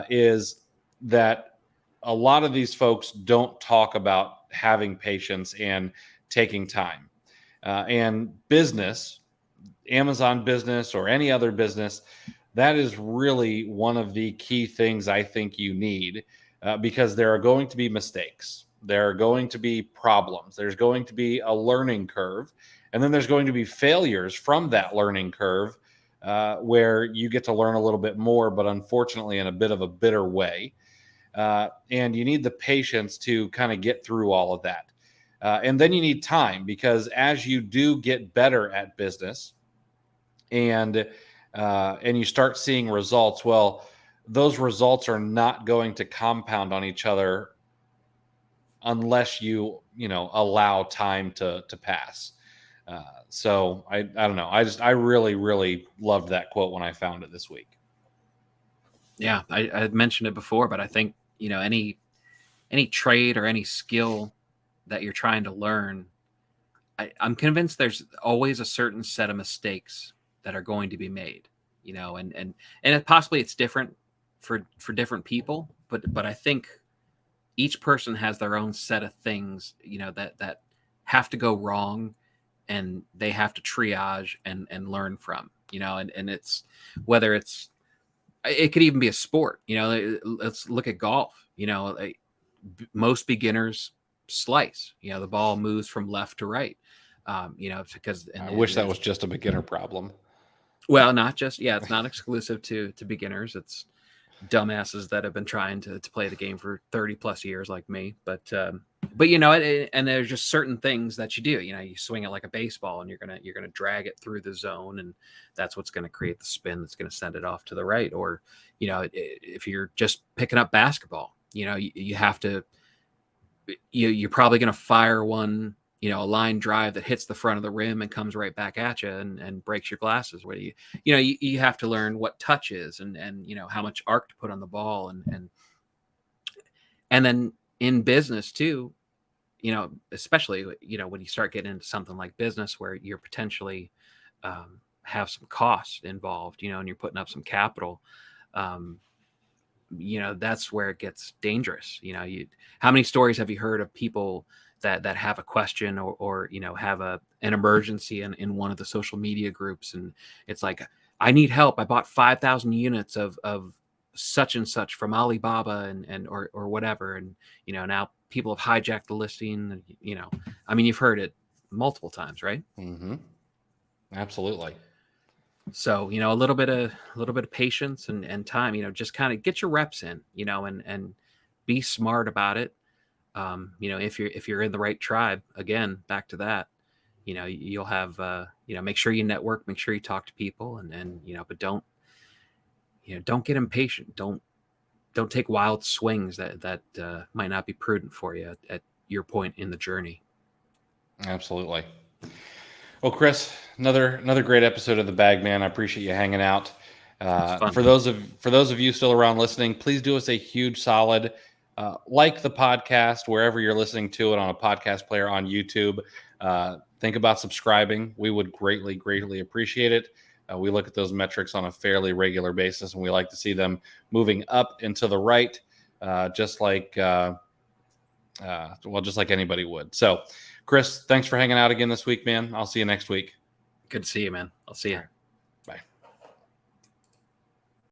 is that a lot of these folks don't talk about having patience and taking time. And business, Amazon business or any other business, that is really one of the key things I think you need, because there are going to be mistakes. There are going to be problems. There's going to be a learning curve. And then there's going to be failures from that learning curve, where you get to learn a little bit more, but unfortunately in a bit of a bitter way. And you need the patience to kind of get through all of that. And then you need time, because as you do get better at business and you start seeing results, well, those results are not going to compound on each other unless you allow time to pass. So I don't know. I really, really loved that quote when I found it this week. Yeah, I mentioned it before, but I think, any trade or any skill that you're trying to learn, I'm convinced there's always a certain set of mistakes that are going to be made, and possibly it's different for different people, but I think each person has their own set of things, that have to go wrong, and they have to triage and learn from, and it's whether it could even be a sport, let's look at golf, most beginners slice, the ball moves from left to right, because I wish that was just a beginner problem. well, not just, it's not exclusive to beginners. It's dumbasses that have been trying to play the game for 30 plus years like me. But and there's just certain things that you do. You swing it like a baseball, and you're gonna drag it through the zone, and that's what's going to create the spin that's going to send it off to the right. Or if you're just picking up basketball, you have to. You're probably going to fire one, a line drive that hits the front of the rim and comes right back at you and breaks your glasses. Where you have to learn what touch is, and how much arc to put on the ball, and then in business too, especially when you start getting into something like business where you're potentially have some costs involved, and you're putting up some capital. That's where it gets dangerous. How many stories have you heard of people that have a question or have an emergency in one of the social media groups, and it's like, I need help. I bought 5,000 units of such and such from Alibaba or whatever, and now people have hijacked the listing. You've heard it multiple times, right? Mm-hmm. Absolutely. So, a little bit of patience and time, just kind of get your reps in, and be smart about it. If you're in the right tribe, again, back to that, you'll have, make sure you network, make sure you talk to people, and but don't get impatient. Don't take wild swings that might not be prudent for you at your point in the journey. Absolutely. Well, Chris, another great episode of The Bag Man. I appreciate you hanging out. For those of you still around listening, please do us a huge solid. Like the podcast wherever you're listening to it, on a podcast player, on YouTube. Think about subscribing. We would greatly appreciate it. We look at those metrics on a fairly regular basis, and we like to see them moving up and to the right, just like anybody would. So, Chris, thanks for hanging out again this week, man. I'll see you next week. Good to see you, man. I'll see you.